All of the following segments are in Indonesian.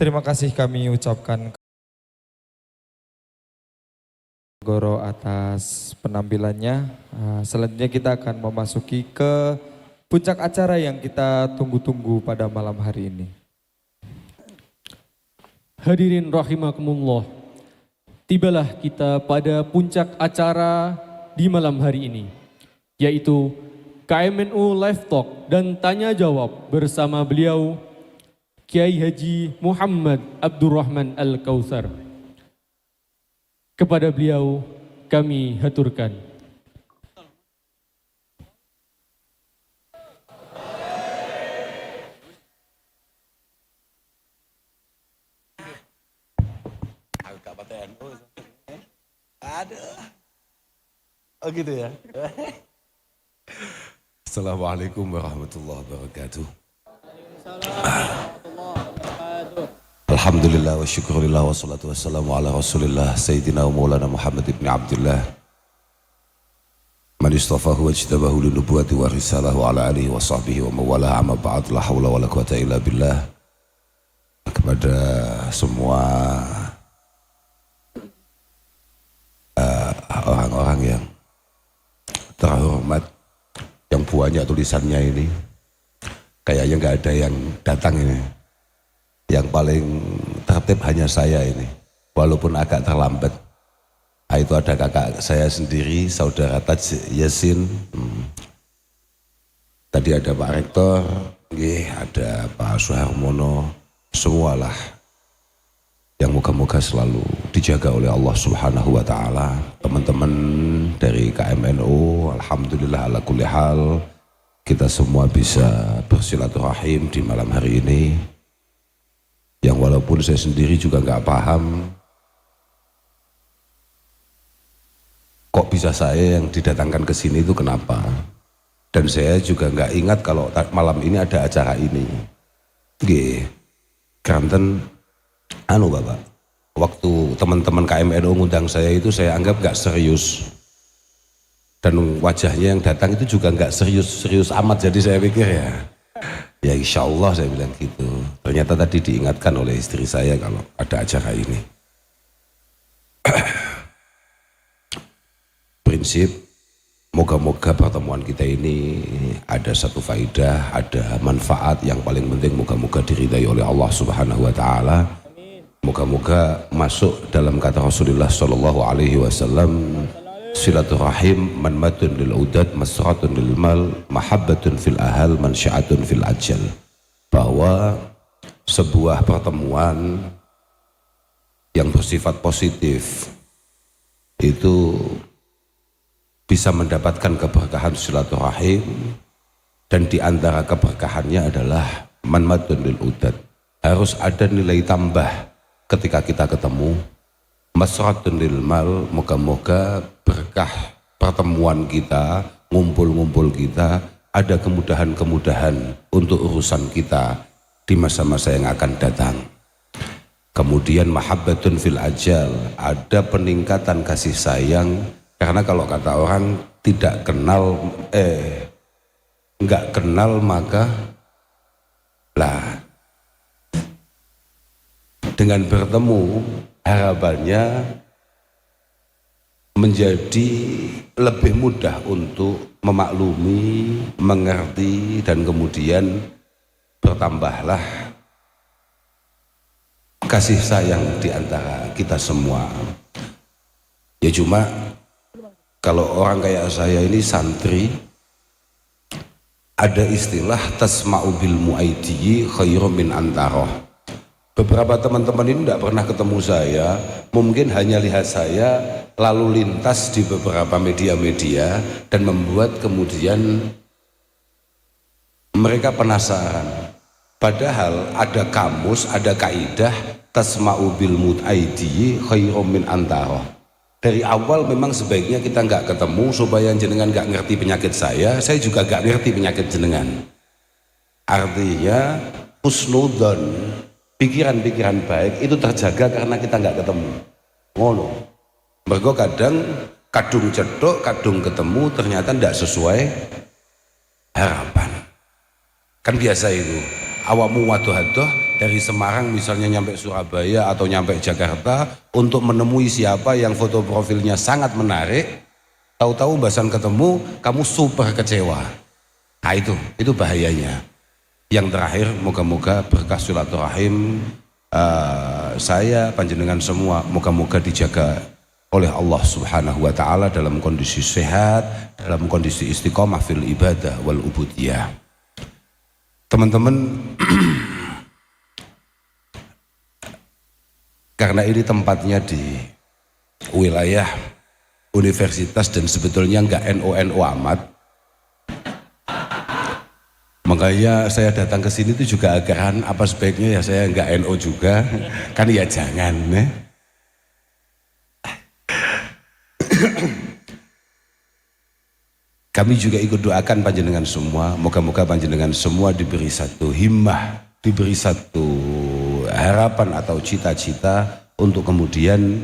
Terima kasih kami ucapkan Goro atas penampilannya. Selanjutnya kita akan memasuki ke puncak acara yang kita tunggu-tunggu pada malam hari ini. Hadirin rahimakumullah, tibalah kita pada puncak acara di malam hari ini, yaitu KMNU Live Talk dan Tanya Jawab bersama beliau Kiai Haji Muhammad Abdurrahman Al-Kautsar. Kepada beliau kami haturkan. Oh gitu ya. Assalamualaikum warahmatullahi wabarakatuh. Alhamdulillah wa syukurillah wa salatu wassalamu ala rasulillah Sayyidina wa maulana Muhammad ibn Abdullah man istafahu wa jtabahu li nubuwati wa risalahu ala alihi wa sahbihi wa mawalah amma ba'd la hawla wa la quwata illa billah. Kepada semua orang-orang yang terhormat yang banyak tulisannya ini, kayaknya nggak ada yang datang ini. Yang paling tertib hanya saya ini, walaupun agak terlambat. Itu ada kakak saya sendiri, saudara Taj Yasin. Tadi ada Pak Rektor, ada Pak Suharmono, semualah yang moga-moga selalu dijaga oleh Allah Subhanahu wa Ta'ala. Teman-teman dari KMNU, alhamdulillah ala kulli hal, kita semua bisa bersilaturahim di malam hari ini. Yang walaupun saya sendiri juga nggak paham kok bisa saya yang didatangkan ke sini itu kenapa, dan saya juga nggak ingat kalau malam ini ada acara ini. Keranten Bapak, waktu teman-teman KMNU ngundang saya itu saya anggap nggak serius, dan wajahnya yang datang itu juga nggak serius amat, jadi saya pikir ya insya Allah saya bilang gitu. Ternyata tadi diingatkan oleh istri saya kalau ada acara ini. Prinsip, moga-moga pertemuan kita ini ada satu faidah, ada manfaat, yang paling penting moga-moga diridai oleh Allah Subhanahu wa Ta'ala. Moga-moga masuk dalam kata Rasulullah Sallallahu Alaihi Wasallam, silaturahim manmatun lil udad masratun lil mal mahabbatun fil ahal mansyaatun fil ajal. Bahwa sebuah pertemuan yang bersifat positif itu bisa mendapatkan keberkahan silaturahim, dan di antara keberkahannya adalah manmatun lil udad, harus ada nilai tambah ketika kita ketemu. Masratun lil mal, moga-moga berkah pertemuan kita, ngumpul-ngumpul kita, ada kemudahan-kemudahan untuk urusan kita di masa-masa yang akan datang. Kemudian mahabbatun fil ajal, ada peningkatan kasih sayang, karena kalau kata orang tidak kenal nggak kenal maka dengan bertemu harapannya menjadi lebih mudah untuk memaklumi, mengerti, dan kemudian bertambahlah kasih sayang di antara kita semua. Ya cuma kalau orang kayak saya ini santri, ada istilah tasma'u bil mu'aidiyyi khairum min antaroh. Beberapa teman-teman ini tidak pernah ketemu saya, mungkin hanya lihat saya lalu lintas di beberapa media-media, dan membuat kemudian mereka penasaran. Padahal ada kamus, ada kaidah tasma'u bil mu'aidiyyi khairum min antaroh. Dari awal memang sebaiknya kita nggak ketemu supaya jenengan nggak ngerti penyakit saya juga nggak ngerti penyakit jenengan. Artinya husnudon, pikiran-pikiran baik itu terjaga karena kita nggak ketemu. Ngono. Mergo kadang kadung cedok, kadung ketemu ternyata nggak sesuai harapan. Kan biasa itu. Awakmu waduh-waduh dari Semarang misalnya nyampe Surabaya atau nyampe Jakarta untuk menemui siapa yang foto profilnya sangat menarik, tahu-tahu bahasan ketemu kamu super kecewa. Nah itu bahayanya. Yang terakhir, moga-moga berkah silaturahim saya panjenengan semua moga-moga dijaga oleh Allah Subhanahu wa taala dalam kondisi sehat, dalam kondisi istiqomah fil ibadah wal ubudiyah. Teman-teman, karena ini tempatnya di wilayah universitas dan sebetulnya nggak NU amat, makanya saya datang ke sini itu juga agak apa sebaiknya ya saya nggak NU juga, kan ya jangan. Kami juga ikut doakan panjenengan semua, moga-moga panjenengan semua diberi satu himmah, diberi satu harapan atau cita-cita untuk kemudian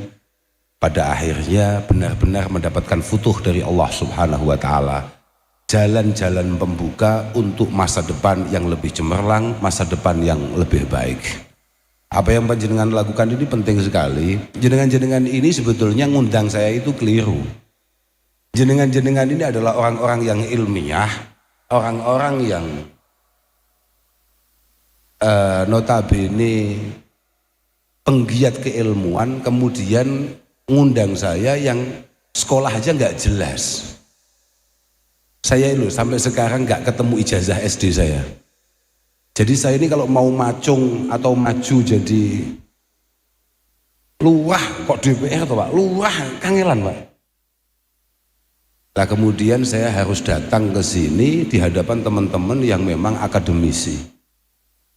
pada akhirnya benar-benar mendapatkan futuh dari Allah Subhanahu wa taala. Jalan-jalan pembuka untuk masa depan yang lebih cemerlang, masa depan yang lebih baik. Apa yang panjenengan lakukan ini penting sekali. Jenengan-jenengan ini sebetulnya ngundang saya itu keliru. Jenengan-jenengan ini adalah orang-orang yang ilmiah, orang-orang yang notabene penggiat keilmuan, kemudian ngundang saya yang sekolah aja nggak jelas. Saya itu sampai sekarang nggak ketemu ijazah SD saya. Jadi saya ini kalau mau macung atau maju jadi lurah, kok DPR tuh Pak, lurah kangelan Pak. Nah kemudian saya harus datang ke sini di hadapan teman-teman yang memang akademisi.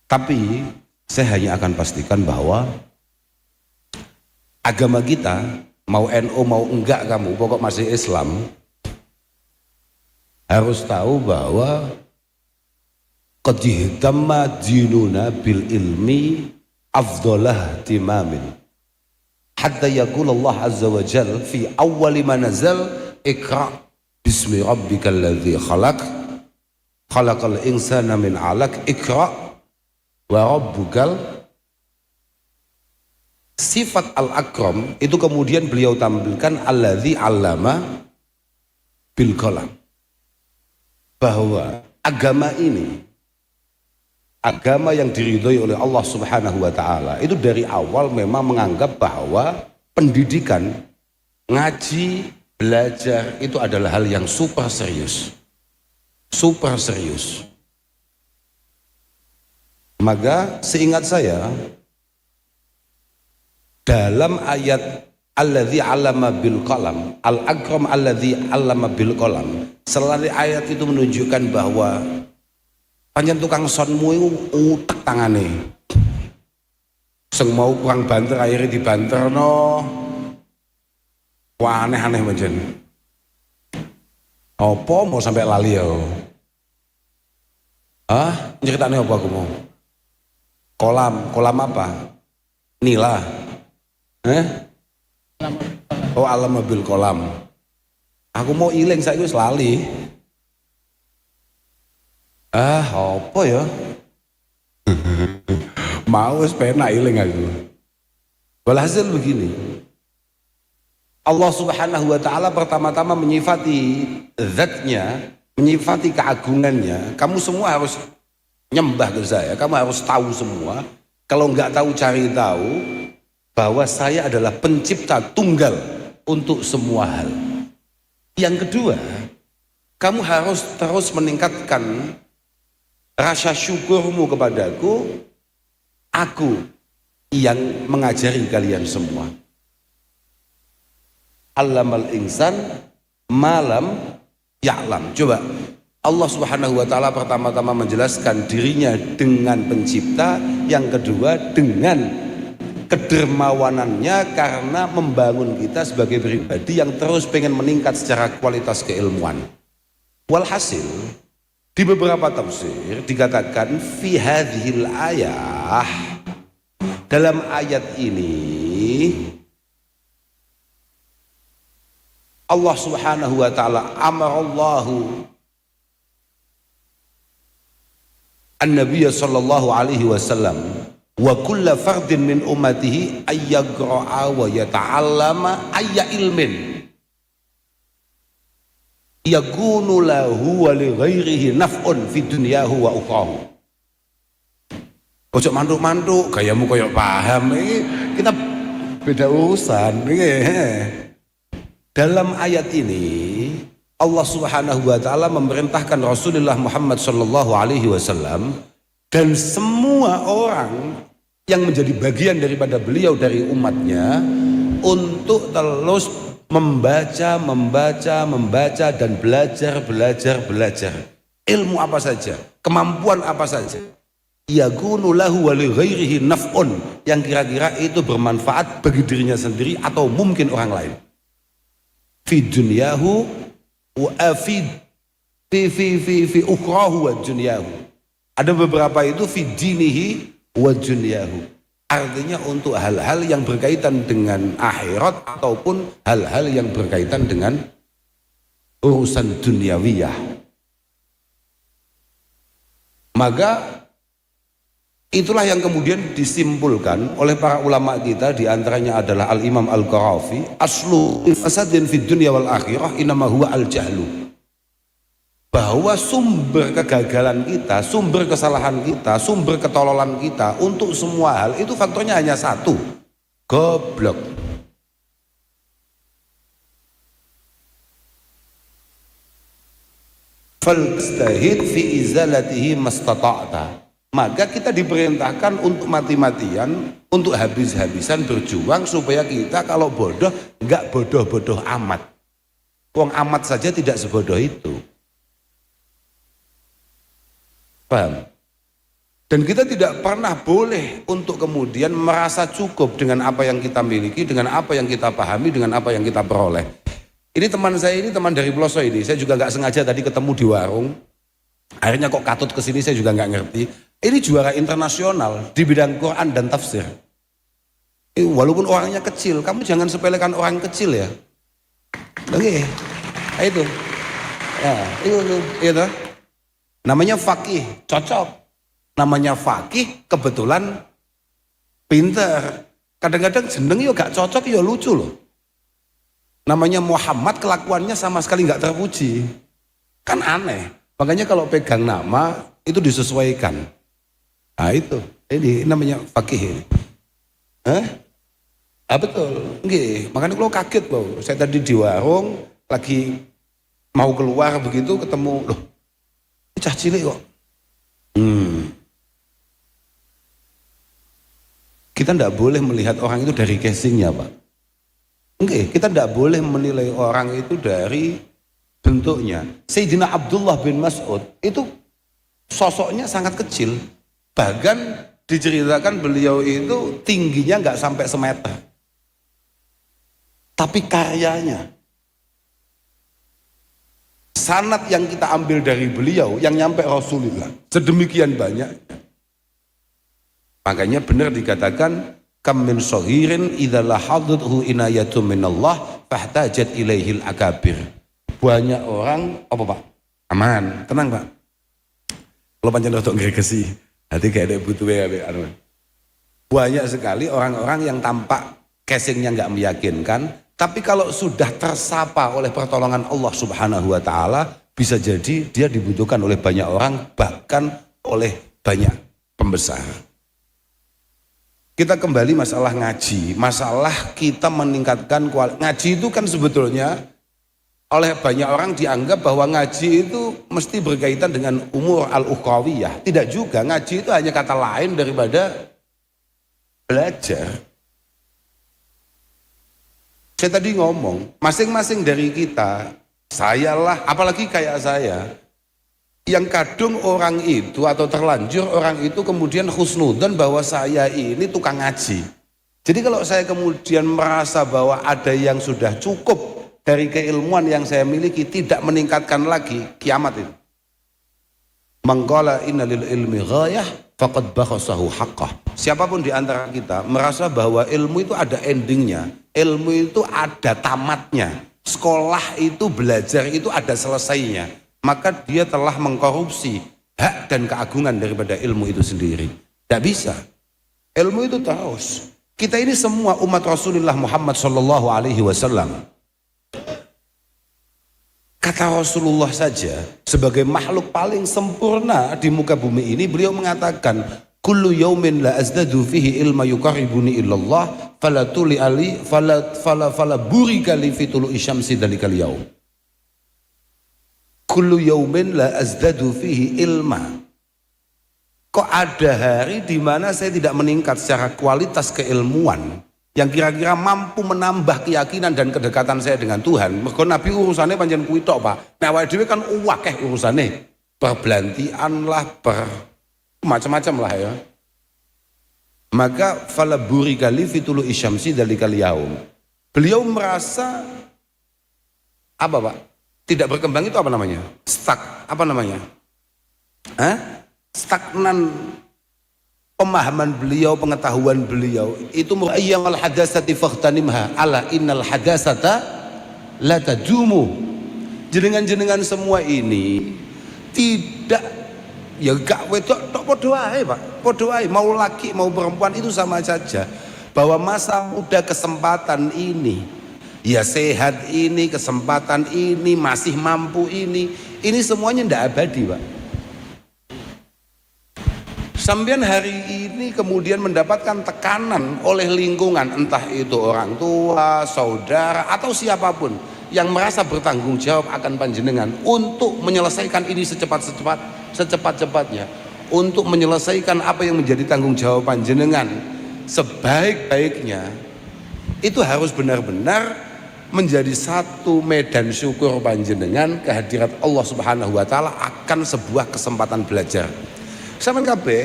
Tapi saya hanya akan pastikan bahwa agama kita, mau NU mau enggak kamu, pokok masih Islam, harus tahu bahwa qad ihtamma dinuna bil ilmi afdalah timamin. Hatta yaqul Allah azza wa jalla fi awwali ma nazal iqra bismi rabbikal ladzi khalaqal insana min 'alaq iqra wa rabbukal. Sifat al-akram itu kemudian beliau tampilkan alladzi 'allama bil qalam, bahwa agama ini, agama yang diridhoi oleh Allah Subhanahu wa taala itu dari awal memang menganggap bahwa pendidikan, ngaji, belajar itu adalah hal yang super serius. Super serius. Maka seingat saya dalam ayat alladzi 'allama bil qalam, al-akram alladzi 'allama bil qalam, selalu ayat itu menunjukkan bahwa panjen tukang sonmu itu utek tangane. Sing mau kurang banter akhirnya dibanterno. Wah aneh-aneh panjen. Apa mau sampai lali ya? Ceritanya apa aku mau? Kolam apa? Nila. Oh alam bil kolam. Aku mau iling saya wis lali. Apa ya? Mau wis penak iling aku. Walhasil begini. Allah Subhanahu wa taala pertama-tama menyifati zatnya, menyifati keagungannya. Kamu semua harus nyembah ke saya, kamu harus tahu semua. Kalau enggak tahu cari tahu bahwa saya adalah pencipta tunggal untuk semua hal. Yang kedua, kamu harus terus meningkatkan rasa syukurmu kepadaku, aku yang mengajari kalian semua. Allamal insan malam ya'lam. Coba Allah Subhanahu wa taala pertama-tama menjelaskan dirinya dengan pencipta, yang kedua dengan kedermawanannya karena membangun kita sebagai pribadi yang terus pengen meningkat secara kualitas keilmuan. Walhasil di beberapa tafsir dikatakan fi hadhil ayah, dalam ayat ini Allah Subhanahu wa taala amarallahu an-nabiy sallallahu alaihi wasallam wa kulla fardin min ummatihi ayyagra'a wa yata'allama ayya ilmin yakunu lahu wa li ghairihi naf'un fi dunyahu wa ukhrahu. Ojo mantuk-mantuk gayamu koyo paham kita beda urusan. Dalam ayat ini Allah Subhanahu wa taala memerintahkan Rasulullah Muhammad sallallahu alaihi wasallam dan semua orang yang menjadi bagian daripada beliau dari umatnya untuk terus membaca dan belajar ilmu apa saja, kemampuan apa saja. Yakunu lahu wa li ghairihi naf'un, yang kira-kira itu bermanfaat bagi dirinya sendiri atau mungkin orang lain. Fi dunyahu wa fi ukhrahu wa dunyahu. Ada beberapa itu fi dinihi wa dunyahu. Artinya untuk hal-hal yang berkaitan dengan akhirat ataupun hal-hal yang berkaitan dengan urusan duniawiyah. Maka itulah yang kemudian disimpulkan oleh para ulama kita, diantaranya adalah Al-Imam Al-Qarafi, aslu fasadin fid dunya wal akhirah inama huwa al-jahlu. Bahwa sumber kegagalan kita, sumber kesalahan kita, sumber ketololan kita untuk semua hal itu faktornya hanya satu, goblok. Falstahid fi izalatihi mastata'ta. Maka kita diperintahkan untuk mati-matian, untuk habis-habisan berjuang supaya kita kalau bodoh enggak bodoh-bodoh amat. Wong amat saja tidak sebodoh itu. Paham? Dan kita tidak pernah boleh untuk kemudian merasa cukup dengan apa yang kita miliki, dengan apa yang kita pahami, dengan apa yang kita peroleh. Ini teman saya, ini teman dari Ploso ini, saya juga nggak sengaja tadi ketemu di warung. Akhirnya kok katut ke sini, saya juga nggak ngerti. Ini juara internasional di bidang Quran dan tafsir. Walaupun orangnya kecil, kamu jangan sepelekan orang kecil ya. Oke, itu. Ya, itu. Namanya faqih, cocok. Namanya faqih, kebetulan pinter. Kadang-kadang jeneng yo gak cocok yo lucu loh. Namanya Muhammad, kelakuannya sama sekali gak terpuji. Kan aneh. Makanya kalau pegang nama itu disesuaikan. Nah itu, ini namanya faqih ini. Hah? Ah betul. Nggih, makanya kalau kaget loh. Saya tadi di warung lagi mau keluar begitu ketemu loh. Cah cilik kok. Kita tidak boleh melihat orang itu dari casingnya, Pak. Oke, kita tidak boleh menilai orang itu dari bentuknya. Sayyidina Abdullah bin Mas'ud itu sosoknya sangat kecil. Bahkan diceritakan beliau itu tingginya nggak sampai semeter. Tapi karyanya, sanad yang kita ambil dari beliau yang nyampe Rasulullah sedemikian banyak. Makanya benar dikatakan kam min shahirin idza lahadhu inayatum minallah fahtajat ilaihil akabir. Banyak orang apa Pak? Aman, tenang Pak. Kalau panjenengan untuk ngregesi, hati gak ada butuh ya. Banyak sekali orang-orang yang tampak casingnya nggak meyakinkan, tapi kalau sudah tersapa oleh pertolongan Allah Subhanahu wa taala, bisa jadi dia dibutuhkan oleh banyak orang, bahkan oleh banyak pembesar. Kita kembali masalah ngaji, masalah kita meningkatkan kualitas. Ngaji itu kan sebetulnya oleh banyak orang dianggap bahwa ngaji itu mesti berkaitan dengan umur al-ukhrawiyah. Tidak juga, ngaji itu hanya kata lain daripada belajar. Saya tadi ngomong, masing-masing dari kita, sayalah, apalagi kayak saya, yang kadung orang itu atau terlanjur orang itu kemudian husnudzon bahwa saya ini tukang ngaji. Jadi kalau saya kemudian merasa bahwa ada yang sudah cukup dari keilmuan yang saya miliki, tidak meningkatkan lagi, kiamat itu. Mangqala inna lil ilmi ghayah faqad bakhasahu haqqah. Siapapun di antara kita merasa bahwa ilmu itu ada endingnya, ilmu itu ada tamatnya, sekolah itu belajar itu ada selesainya, maka dia telah mengkorupsi hak dan keagungan daripada ilmu itu sendiri. Tidak bisa. Ilmu itu terus. Kita ini semua umat Rasulullah Muhammad sallallahu alaihi wasallam. Kata Rasulullah saja sebagai makhluk paling sempurna di muka bumi ini, beliau mengatakan, kullu yaumin la azdadu fihi ilma yuqarribuni illallah fala tuli ali fala burika li fi tulu'i syamsi dalikal yaum. Kullu yaumin la azdadu fihi ilma. Kok ada hari di mana saya tidak meningkat secara kualitas keilmuan yang kira-kira mampu menambah keyakinan dan kedekatan saya dengan Tuhan. Mergo Nabi urusannya panjang kuwi tok, Pak. Nah, awake dhewe kan akeh urusane. Perbelantian lah, macam-macam lah ya. Maka fala burika li fi tulu'i syamsi dalikal yaum. Beliau merasa apa, Pak? Tidak berkembang itu apa namanya? Stuck, apa namanya? Stagnan pemahaman beliau, pengetahuan beliau itu ayyamal hadasati faghtanimha ala innal hadasata la tadumu. Jenengan semua ini tidak ya gak wedok tok padha wae, Pak. Padha wae, mau laki mau perempuan itu sama saja. Bahwa masa muda kesempatan ini, ya sehat ini, kesempatan ini, masih mampu ini semuanya ndak abadi, Pak. Sampean hari ini kemudian mendapatkan tekanan oleh lingkungan, entah itu orang tua, saudara, atau siapapun yang merasa bertanggung jawab akan panjenengan untuk menyelesaikan ini secepat-cepatnya, untuk menyelesaikan apa yang menjadi tanggung jawab panjenengan sebaik-baiknya. Itu harus benar-benar menjadi satu medan syukur panjenengan kehadirat Allah Subhanahu wa taala akan sebuah kesempatan belajar. Sampeyan kabeh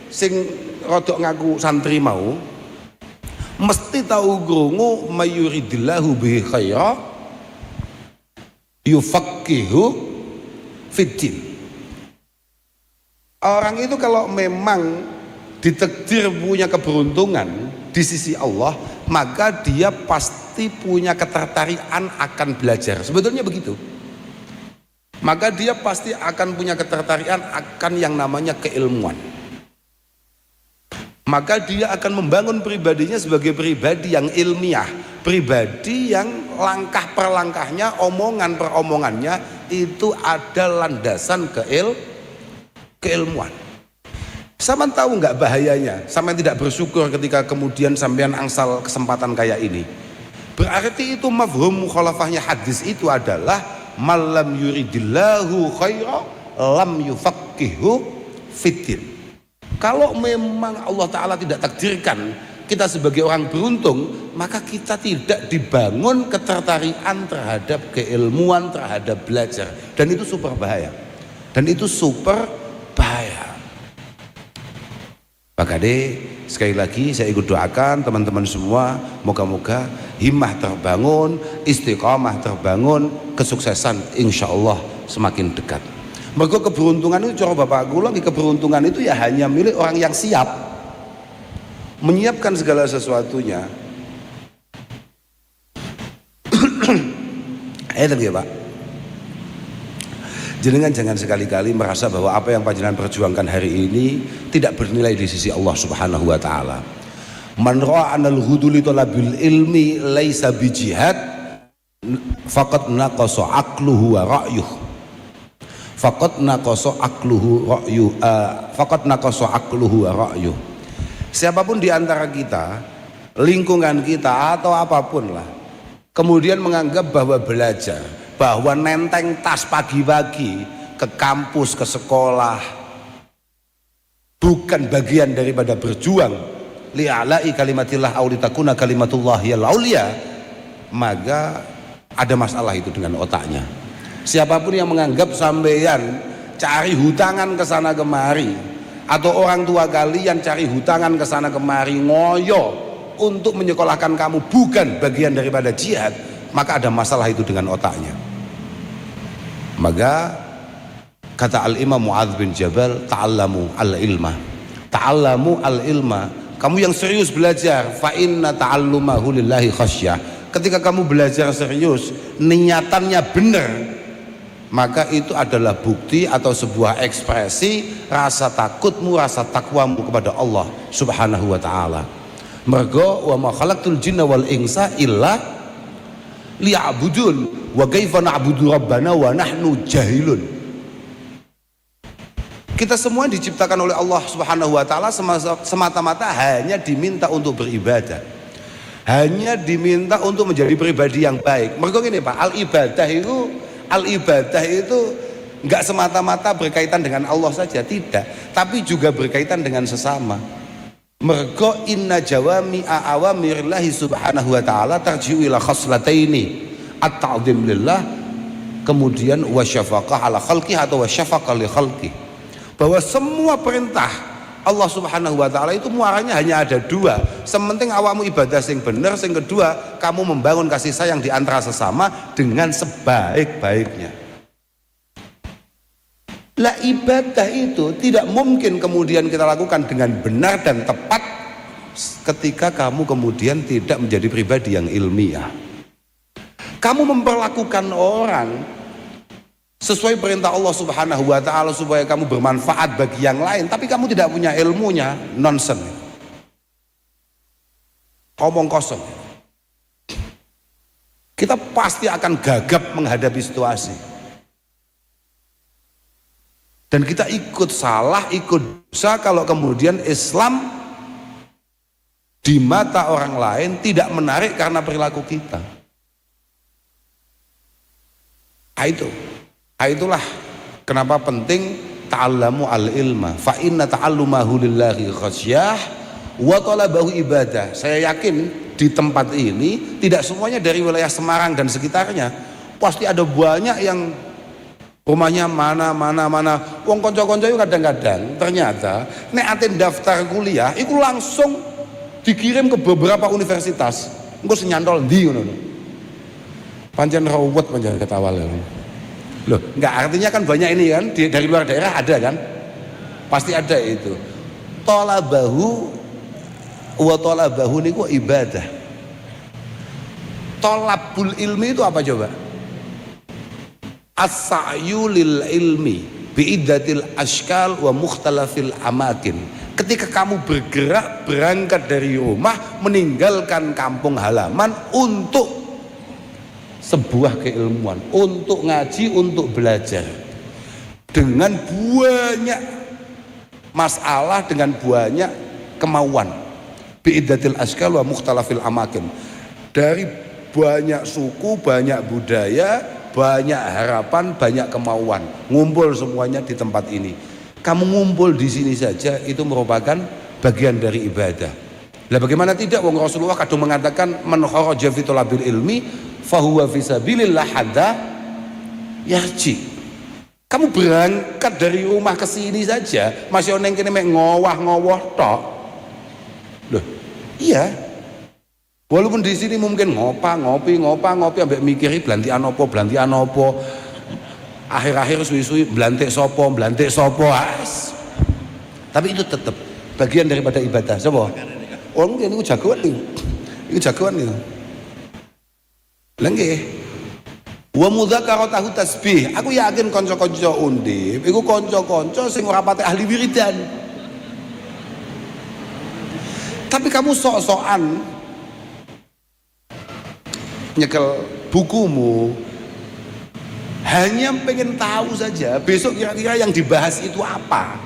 sing rodok ngaku santri mau mesti tahu krungu mayuridillahu bihi khaira yufaqihu fiddin. Orang itu kalau memang ditakdir punya keberuntungan di sisi Allah, maka dia pasti punya ketertarikan akan belajar. Sebetulnya begitu. Maka dia pasti akan punya ketertarikan akan yang namanya keilmuan. Maka dia akan membangun pribadinya sebagai pribadi yang ilmiah, pribadi yang langkah per langkahnya, omongan per omongannya itu ada landasan keilmuan. Sampean tahu nggak bahayanya? Sampean tidak bersyukur ketika kemudian sampean angsal kesempatan kayak ini. Berarti itu mafhum mukhalafahnya hadis itu adalah malam yuridillahu khaira lam yufaqihu fiddin. Kalau memang Allah Ta'ala tidak takdirkan kita sebagai orang beruntung, maka kita tidak dibangun ketertarikan terhadap keilmuan, terhadap belajar, dan itu super bahaya. Maka sekali lagi saya ikut doakan teman-teman semua, moga-moga himmah terbangun, istiqamah terbangun, kesuksesan insya Allah semakin dekat. Mergo keberuntungan itu cara bapak kula, keberuntungan itu ya hanya milik orang yang siap menyiapkan segala sesuatunya. Ya Pak. Jenengan jangan sekali-kali merasa bahwa apa yang panjenengan perjuangkan hari ini tidak bernilai di sisi Allah Subhanahu wa taala. Man ra'a anal huduli talabil ilmi laisa bijihad faqad naqasa aqluhu wa ra'yuh. Faqad naqasa aqluhu wa ra'yuh. Siapapun di antara kita, lingkungan kita atau apapun lah, kemudian menganggap bahwa belajar, bahwa nenteng tas pagi-pagi ke kampus, ke sekolah bukan bagian daripada berjuang li'ala'i kalimatillah aulitakuna kalimatullah ya laulia, maka ada masalah itu dengan otaknya. Siapapun yang menganggap sampeyan cari hutangan ke sana kemari, atau orang tua kalian cari hutangan ke sana kemari ngoyo untuk menyekolahkan kamu bukan bagian daripada jihad, maka ada masalah itu dengan otaknya. Maka kata Al-Imam Mu'adz bin Jabal, ta'allamu al-ilma. Ta'allamu al-ilma. Kamu yang serius belajar, fa inna ta'allumahu lillahi khasyah. Ketika kamu belajar serius, niatannya benar, maka itu adalah bukti atau sebuah ekspresi rasa takutmu, rasa takwamu kepada Allah Subhanahu wa taala. Mergo wa ma khalaqtul jinna wal insa illa liya'budun wa kaifa na'budu rabbana wa nahnu jahilun. Kita semua diciptakan oleh Allah Subhanahu wa taala semata-mata hanya diminta untuk beribadah. Hanya diminta untuk menjadi pribadi yang baik. Mergo ngene Pak, al-ibadah itu enggak semata-mata berkaitan dengan Allah saja, tidak, tapi juga berkaitan dengan sesama. Mergo inna jawami awamirillahi subhanahu wa ta'ala tarji'u ila khaslataini at-ta'zim lillah, kemudian wasyafaqah ala khalqih atau wasyafaqah li khalqih, bahwa semua perintah Allah subhanahu wa ta'ala itu muaranya hanya ada dua. Sementing awakmu ibadah sing bener, sing kedua kamu membangun kasih sayang di antara sesama dengan sebaik-baiknya. Lah ibadah itu tidak mungkin kemudian kita lakukan dengan benar dan tepat ketika kamu kemudian tidak menjadi pribadi yang ilmiah. Kamu memperlakukan orang sesuai perintah Allah subhanahu wa ta'ala supaya kamu bermanfaat bagi yang lain, tapi kamu tidak punya ilmunya, nonsen, omong kosong. Kita pasti akan gagap menghadapi situasi, dan kita ikut salah, ikut dosa kalau kemudian Islam di mata orang lain tidak menarik karena perilaku kita. Itulah kenapa penting ta'allamu al-ilma fa inna ta'allumahu lillahi khasyah wa talabahu ibadah. Saya yakin di tempat ini tidak semuanya dari wilayah Semarang dan sekitarnya. Pasti ada banyak yang rumahnya mana. Wong konco-konco itu kadang-kadang ternyata nek aten daftar kuliah itu langsung dikirim ke beberapa universitas. Engko senyantol ndi ngono. Pancen rawat pancen ketawa lho. Loh, enggak, artinya kan banyak ini kan dari luar daerah ada kan? Pasti ada itu. Talabahu wa talabahu niku ibadah. Talabul ilmi itu apa coba? As-sa'yu lil ilmi bi'iddatil ashkal wa mukhtalafil amakin. Ketika kamu bergerak berangkat dari rumah meninggalkan kampung halaman untuk sebuah keilmuan, untuk ngaji, untuk belajar dengan banyak masalah, dengan banyak kemauan, bi'iddatil ashkal wa mukhtalafil amakin, dari banyak suku, banyak budaya, banyak harapan, banyak kemauan, ngumpul semuanya di tempat ini. Kamu ngumpul di sini saja itu merupakan bagian dari ibadah. Lah bagaimana tidak, wong Rasulullah kadang mengatakan man kharaja fi talabil ilmi fahuwa fisabilillah hadda yarji. Kamu berangkat dari rumah ke sini saja masih oneng kene mek ngowah-ngowoh tok. Loh, iya. Walaupun di sini mungkin ngopi ambek mikiri blantian apa. Akhir-akhir suwi-suwi blantik sopo. Tapi itu tetap bagian daripada ibadah. Coba. Oh, mungkin itu jagoan nih. Itu jagoan nih. Lenggih. Wa mudzakaratahu tasbih. Aku yakin kanca-kanca undip iku kanca-kanca sing ora pate ahli wiridan. Tapi kamu sok-sokan nyekel bukumu hanya pengen tahu saja besok kira-kira yang dibahas itu apa.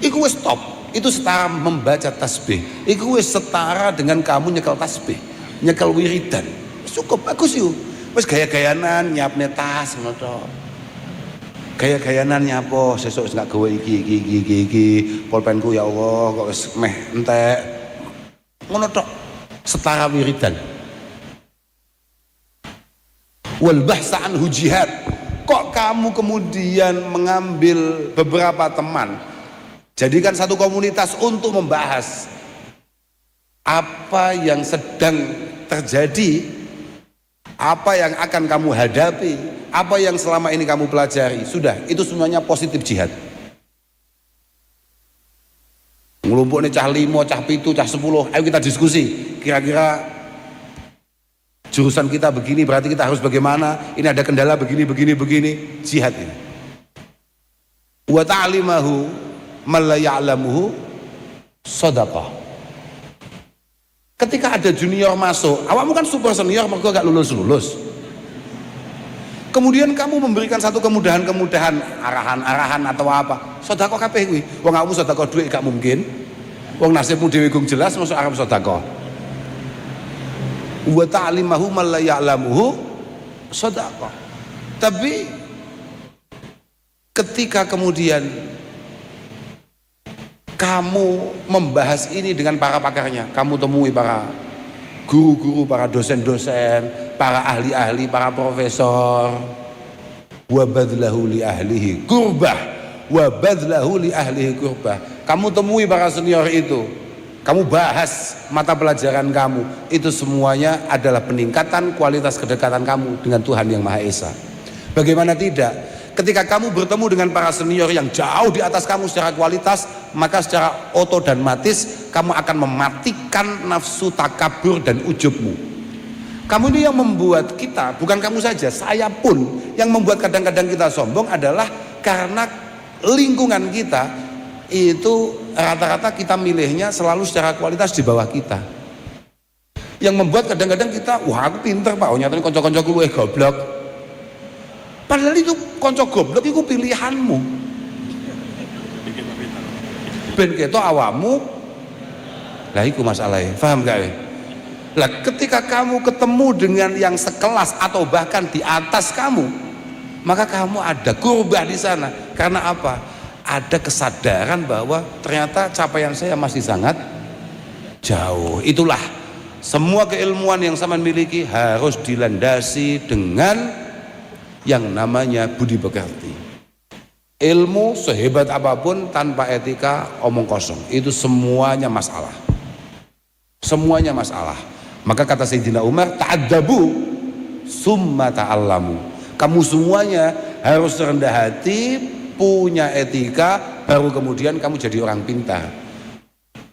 Iku wis stop. Itu setara membaca tasbih. Iku wis setara dengan kamu nyekel tasbih, nyekel wiridan. Cukup bagus yuk. Wis gaya-gayanan nyiapne tas ngono tok. Gaya-gayanan nyapo sesuk enggak gawe iki pulpenku ya Allah kok wis meh entek. Ngono tok. Setara wiridan. Wal bahsa anhu jihad. Kok kamu kemudian mengambil beberapa teman, jadikan satu komunitas untuk membahas apa yang sedang terjadi, apa yang akan kamu hadapi, apa yang selama ini kamu pelajari. Sudah, itu semuanya positif jihad. Ngelumpuknya cah 5, cah 7, cah 10, ayo kita diskusi. Kira-kira jurusan kita begini berarti kita harus bagaimana, ini ada kendala begini, jihad ini. Wa ta'limahu man la ya'lamuhu shadaqah. Ketika ada junior masuk, awakmu kan super senior mergo gak lulus. Kemudian kamu memberikan satu kemudahan-kemudahan, arahan-arahan atau apa, sedekah kabeh kuwi. Wong awakmu sedekah dhuwit gak mungkin. Wong nasibmu dhewe gung jelas masuk arep sedekah. Wa ta'limahu man la ya'lamuhu sedekah. Tapi ketika kemudian kamu membahas ini dengan para pakarnya, kamu temui para guru-guru, para dosen-dosen, para ahli-ahli, para profesor, wa badlahu li ahlihi kurbah, wa badlahu li ahlihi kurbah. Kamu temui para senior itu, kamu bahas mata pelajaran kamu, itu semuanya adalah peningkatan kualitas kedekatan kamu dengan Tuhan Yang Maha Esa. Bagaimana tidak? Ketika kamu bertemu dengan para senior yang jauh di atas kamu secara kualitas, maka secara otomatis kamu akan mematikan nafsu takabur dan ujubmu. Kamu ini yang membuat kita, bukan kamu saja, saya pun yang membuat kadang-kadang kita sombong adalah karena lingkungan kita itu rata-rata kita milihnya selalu secara kualitas di bawah kita. Yang membuat kadang-kadang kita, wah aku pinter pak, oh nyatanya konco-koncoku luwih goblok. Padahal itu konco goblok itu pilihanmu. Ben ketok awakmu. Lah iku masalahnya. Paham gak? Lah ketika kamu ketemu dengan yang sekelas atau bahkan di atas kamu, maka kamu ada kurbah di sana. Karena apa? Ada kesadaran bahwa ternyata capaian saya masih sangat jauh. Itulah semua keilmuan yang sama miliki harus dilandasi dengan yang namanya budi pekerti. Ilmu sehebat apapun tanpa etika omong kosong, itu semuanya masalah. Semuanya masalah. Maka kata Sayyidina Umar, ta'addabu summa ta'allamu. Kamu semuanya harus rendah hati, punya etika, baru kemudian kamu jadi orang pintar.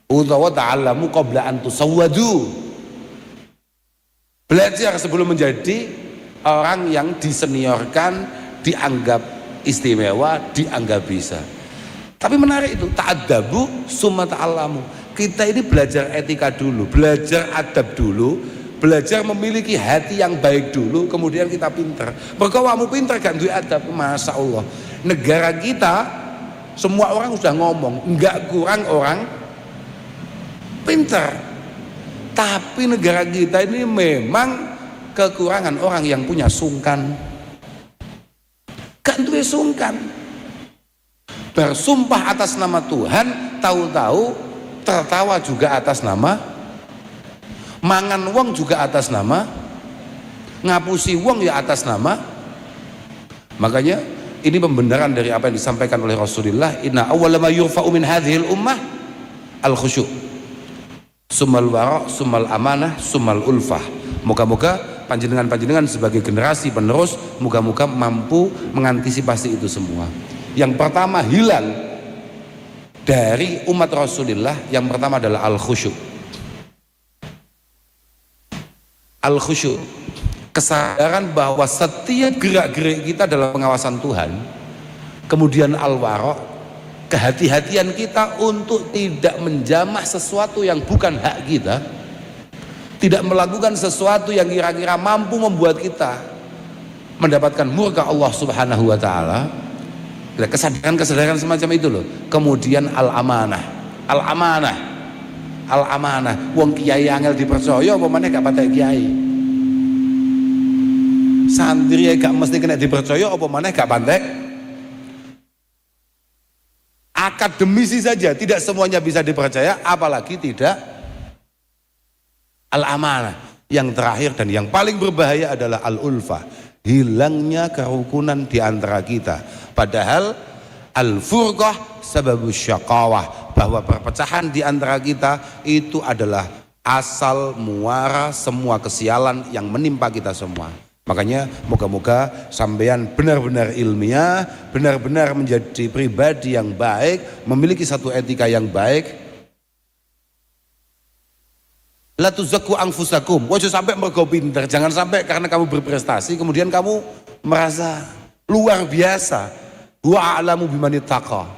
Utawa ta'allamu qabla an tusawwadu. Belajar sebelum menjadi orang yang diseniorkan, dianggap istimewa, dianggap bisa. Tapi menarik itu, ta'addabu summa ta'allamu. Kita ini belajar etika dulu, belajar adab dulu, belajar memiliki hati yang baik dulu, kemudian kita pinter. Mergo kamu pinter gak duwe adab, Masya Allah. Negara kita semua orang sudah ngomong, enggak kurang orang pinter. Tapi negara kita ini memang kekurangan orang yang punya sungkan. Gak duwe sungkan. Bersumpah atas nama Tuhan, tahu-tahu tertawa juga atas nama, mangan wong juga atas nama, ngapusi wong ya atas nama. Makanya ini pembenaran dari apa yang disampaikan oleh Rasulullah, inna awwala ma yurfa'u min hadhil ummah al-khusyu' summal wara' summal amanah summal ulfah. Moga-moga panjenengan sebagai generasi penerus moga-moga mampu mengantisipasi itu semua. Yang pertama hilang dari umat Rasulullah, yang pertama adalah al-khusyu'. Al-khusyu', kesadaran bahwa setiap gerak-gerik kita dalam pengawasan Tuhan. Kemudian al-wara', kehati-hatian kita untuk tidak menjamah sesuatu yang bukan hak kita, tidak melakukan sesuatu yang kira-kira mampu membuat kita mendapatkan murka Allah Subhanahu wa taala. Kesadaran semacam itu loh. Kemudian al-amanah. Wong kiai angel dipercaya apa meneh gak patek kiai. Santri gak mesti kena dipercaya apa meneh gak patek. Akademisi saja tidak semuanya bisa dipercaya, apalagi tidak al-amanah. Yang terakhir dan yang paling berbahaya adalah al-ulfah, hilangnya kerukunan di antara kita. Padahal al-furqah sababus syaqawah, bahwa perpecahan di antara kita itu adalah asal muara semua kesialan yang menimpa kita semua. Makanya moga-moga sampean benar-benar ilmiah, benar-benar menjadi pribadi yang baik, memiliki satu etika yang baik. La tuzakku anfusakum. Ojo sampai mergo pinter, jangan sampai karena kamu berprestasi kemudian kamu merasa luar biasa. Wa a'lamu bimani taqa.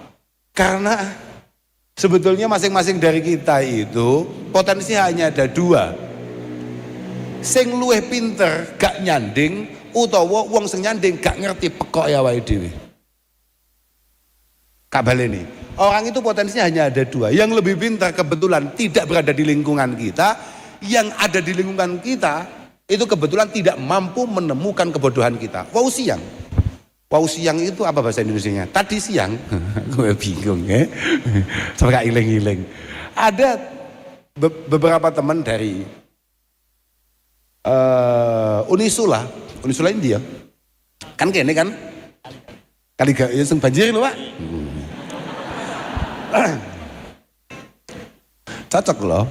Karena sebetulnya masing-masing dari kita itu potensi hanya ada dua. Sing luwih pinter gak nyanding utawa wong sing nyanding gak ngerti pekok ya awake dhewe. Kabel ini. Orang itu potensinya hanya ada dua. Yang lebih pintar kebetulan tidak berada di lingkungan kita. Yang ada di lingkungan kita itu kebetulan tidak mampu menemukan kebodohan kita. Wau siang. Wau siang itu apa bahasa Indonesianya? Tadi siang. Gue bingung ya. Sampai iling-iling. Ada beberapa teman dari Unisula. Unisula India. Kan kene kan? Kali gak ya sing banjir lho, Pak. Cocok loh.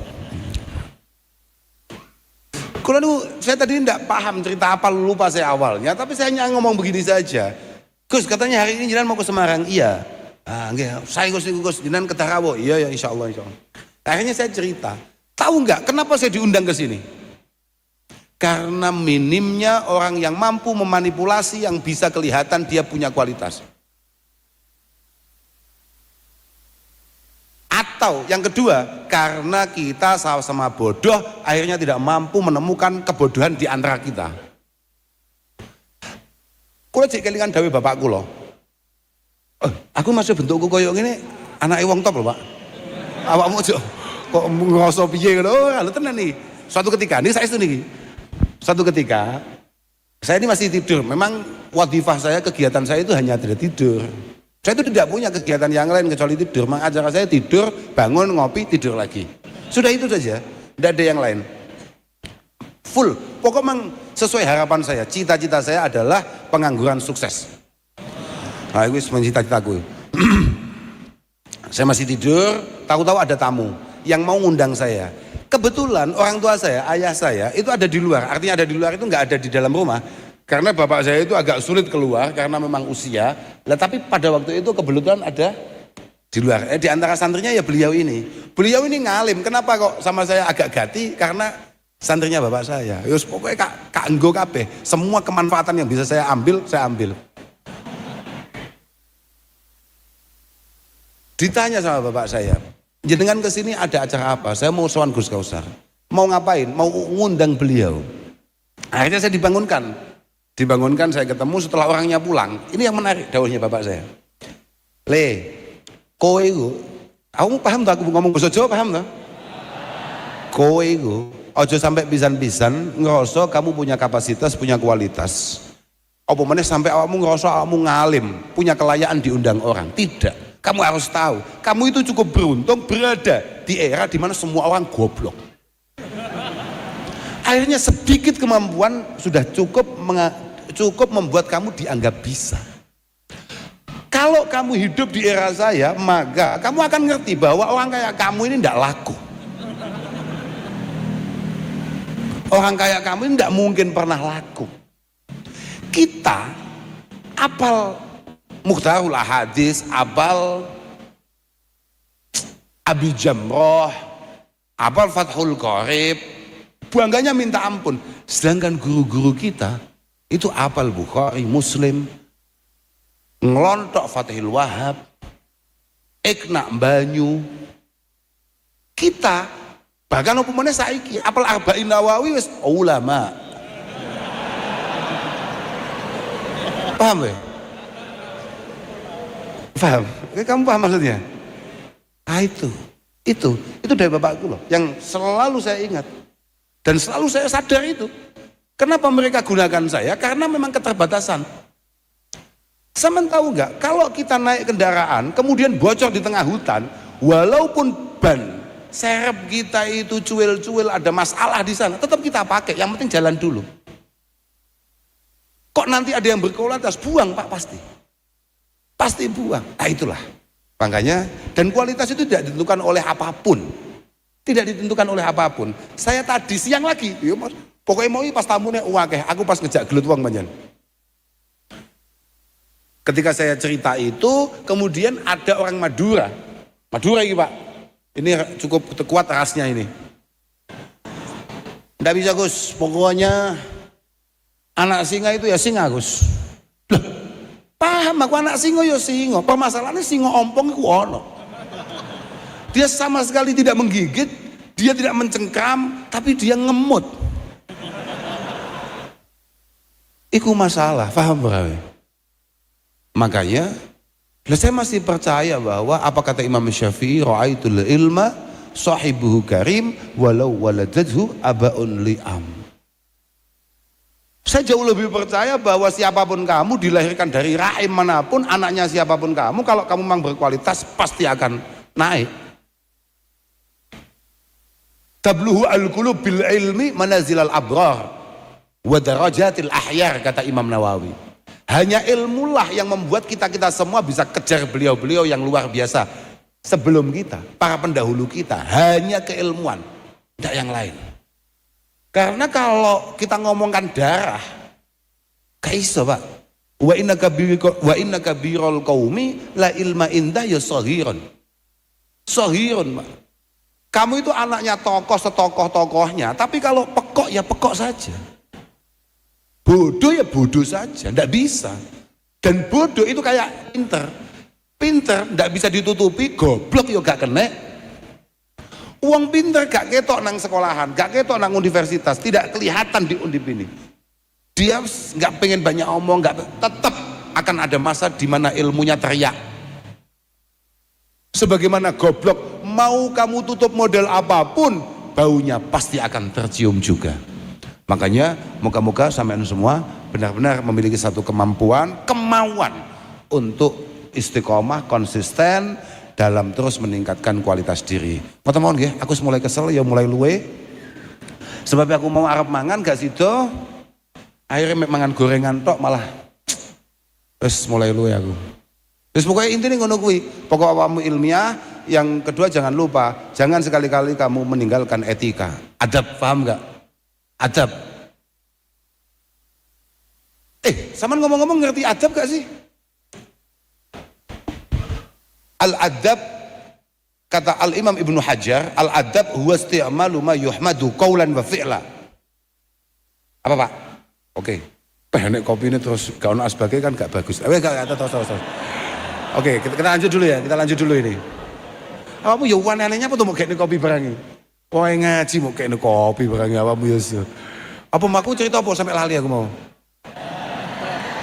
Kalau saya tadi tidak paham cerita apa, lupa saya awalnya, tapi saya hanya ngomong begini saja. Gus, katanya hari ini jenengan mau ke Semarang. Iya. Nggih, saya Gus jenengan ke Tarawo. Iya ya, insya Allah. Akhirnya saya cerita. Tahu nggak kenapa saya diundang ke sini? Karena minimnya orang yang mampu memanipulasi yang bisa kelihatan dia punya kualitas. Atau yang kedua, karena kita sama-sama bodoh, akhirnya tidak mampu menemukan kebodohan di antara kita. Kula cek kelingan dawe bapakku loh. Aku masih bentukku koyo ngene, anake wong top lho, Pak. Awakmu kok ngrasa piye ngono? Oh, lho tenan nih. Suatu ketika, ini saya itu nih. Suatu ketika, saya ini masih tidur. Memang wadifah saya, kegiatan saya itu hanya tidur. Saya itu tidak punya kegiatan yang lain kecuali tidur. Maka acara saya tidur, bangun, ngopi, tidur lagi. Sudah itu saja, tidak ada yang lain. Full, pokoknya memang sesuai harapan saya. Cita-cita saya adalah pengangguran sukses. Nah, itu cita-citaku. Saya masih tidur, tahu-tahu ada tamu yang mau ngundang saya. Kebetulan orang tua saya, ayah saya itu ada di luar. Artinya ada di luar itu nggak ada di dalam rumah. Karena bapak saya itu agak sulit keluar karena memang usia. Lah tapi pada waktu itu kebetulan ada di luar. Di antara santrinya ya beliau ini. Beliau ini ngalim. Kenapa kok sama saya agak gati? Karena santrinya bapak saya. Yus pokoknya kak enggo kabeh. Semua kemanfaatan yang bisa saya ambil, saya ambil. Ditanya sama bapak saya, jenengan kesini ada acara apa? Saya mau sowan Gus Kausar. Mau ngapain? Mau ngundang beliau. Akhirnya saya dibangunkan. Dibangunkan, saya ketemu setelah orangnya pulang. Ini yang menarik dawuhnya bapak saya. Le, kowe iku, kamu paham tak aku ngomong bahasa Jawa, paham tak? Kowe iku ojo sampai pisan-pisan ngerasa kamu punya kapasitas, punya kualitas. Apa meneh sampai awakmu ngerasa awakmu ngalim, punya kelayaan diundang orang. Tidak. Kamu harus tahu, kamu itu cukup beruntung berada di era di mana semua orang goblok. Akhirnya sedikit kemampuan sudah cukup membuat kamu dianggap bisa. Kalau kamu hidup di era saya, maka kamu akan ngerti bahwa orang kayak kamu ini tidak laku. Orang kayak kamu ini tidak mungkin pernah laku. Kita apal Mukhtarul Ahadits, apal Abi Jamroh, apal Fathul Qorib, bangganya minta ampun. Sedangkan guru-guru kita itu apal Bukhari, Muslim, ngelontok Fathul Wahab, Iqna Banyu. Kita bahkan upamane saiki apal Arba'in Nawawi wis ulama. Paham ya? Paham? Kamu paham maksudnya? Ah itu dari bapakku loh, yang selalu saya ingat. Dan selalu saya sadar itu. Kenapa mereka gunakan saya? Karena memang keterbatasan. Sama tahu nggak? Kalau kita naik kendaraan, kemudian bocor di tengah hutan, walaupun ban serep kita itu cuil-cuil, ada masalah di sana, tetap kita pakai. Yang penting jalan dulu. Kok nanti ada yang berkualitas? Buang Pak pasti. Pasti buang. Nah itulah. Makanya, dan kualitas itu tidak ditentukan oleh apapun. Tidak ditentukan oleh apapun. Saya tadi siang lagi, ya mas, pokoknya mau pas tamunya wakeh, aku pas ngejak gelut uang banyak. Ketika saya cerita itu, kemudian ada orang Madura. Madura ini Pak, ini cukup kuat rasnya ini. Nggak bisa Gus, pokoknya anak singa itu ya singa Gus. Loh, paham aku anak singa ya singa. Permasalahannya singa ompong itu ono. Dia sama sekali tidak menggigit, dia tidak mencengkram, tapi dia ngemut. Iku masalah, paham berarti? Makanya, saya masih percaya bahwa apa kata Imam Syafi'i, ra'aitul ilma sahibuhu karim walau waladadhu abaun li'am. Saya jauh lebih percaya bahwa siapapun kamu dilahirkan dari rahim manapun, anaknya siapapun kamu, kalau kamu memang berkualitas pasti akan naik. Tabluhu al-qulub bil ilmi manazilal abrar wa darajatil ahyar, kata Imam Nawawi. Hanya ilmulah yang membuat kita semua bisa kejar beliau-beliau yang luar biasa sebelum kita, para pendahulu kita. Hanya keilmuan, tidak yang lain. Karena kalau kita ngomongkan darah, kaiso Pak, wa inna kabirul qaumi la ilma indah ya sohirun Pak. Kamu itu anaknya tokoh setokoh-tokohnya, tapi kalau pekok ya pekok saja. Bodoh ya bodoh saja, tidak bisa. Dan bodoh itu kayak pinter tidak bisa ditutupi, goblok ya gak kena. Uang pinter gak ketok nang sekolahan, gak ketok nang universitas, tidak kelihatan di undip ini. Dia gak pengen banyak omong, tetap akan ada masa di mana ilmunya teriak. Sebagaimana goblok, mau kamu tutup model apapun, baunya pasti akan tercium juga. Makanya moga-moga sampean semua benar-benar memiliki satu kemauan untuk istiqomah, konsisten dalam terus meningkatkan kualitas diri. Mohon nggih, aku mulai kesel ya, mulai luwe. Sebab aku mau arep mangan gak sido, akhirnya mangan gorengan tok malah terus mulai luwe aku. Terus pokoknya intinya ngono kuwi, pokok awakmu ilmiah, yang kedua jangan lupa, jangan sekali-kali kamu meninggalkan etika, adab, paham gak? Adab. Saman ngomong-ngomong ngerti adab gak sih? Al-adab, kata Al-Imam Ibnu Hajar, al-adab huwa isti'malu ma yuhmadu qawlan wa fi'la. Apa Pak? Oke. Nek kopi ini terus gak ono asbage kan gak bagus. Terus. Oke, kita lanjut dulu ya, kita lanjut dulu ini. Kamu ya aneh-anehnya apa tuh mau kayak kopi barang ini? Wah ngaji mau kayak kopi barang apamu ya. Apa aku cerita apa sampai lali aku mau?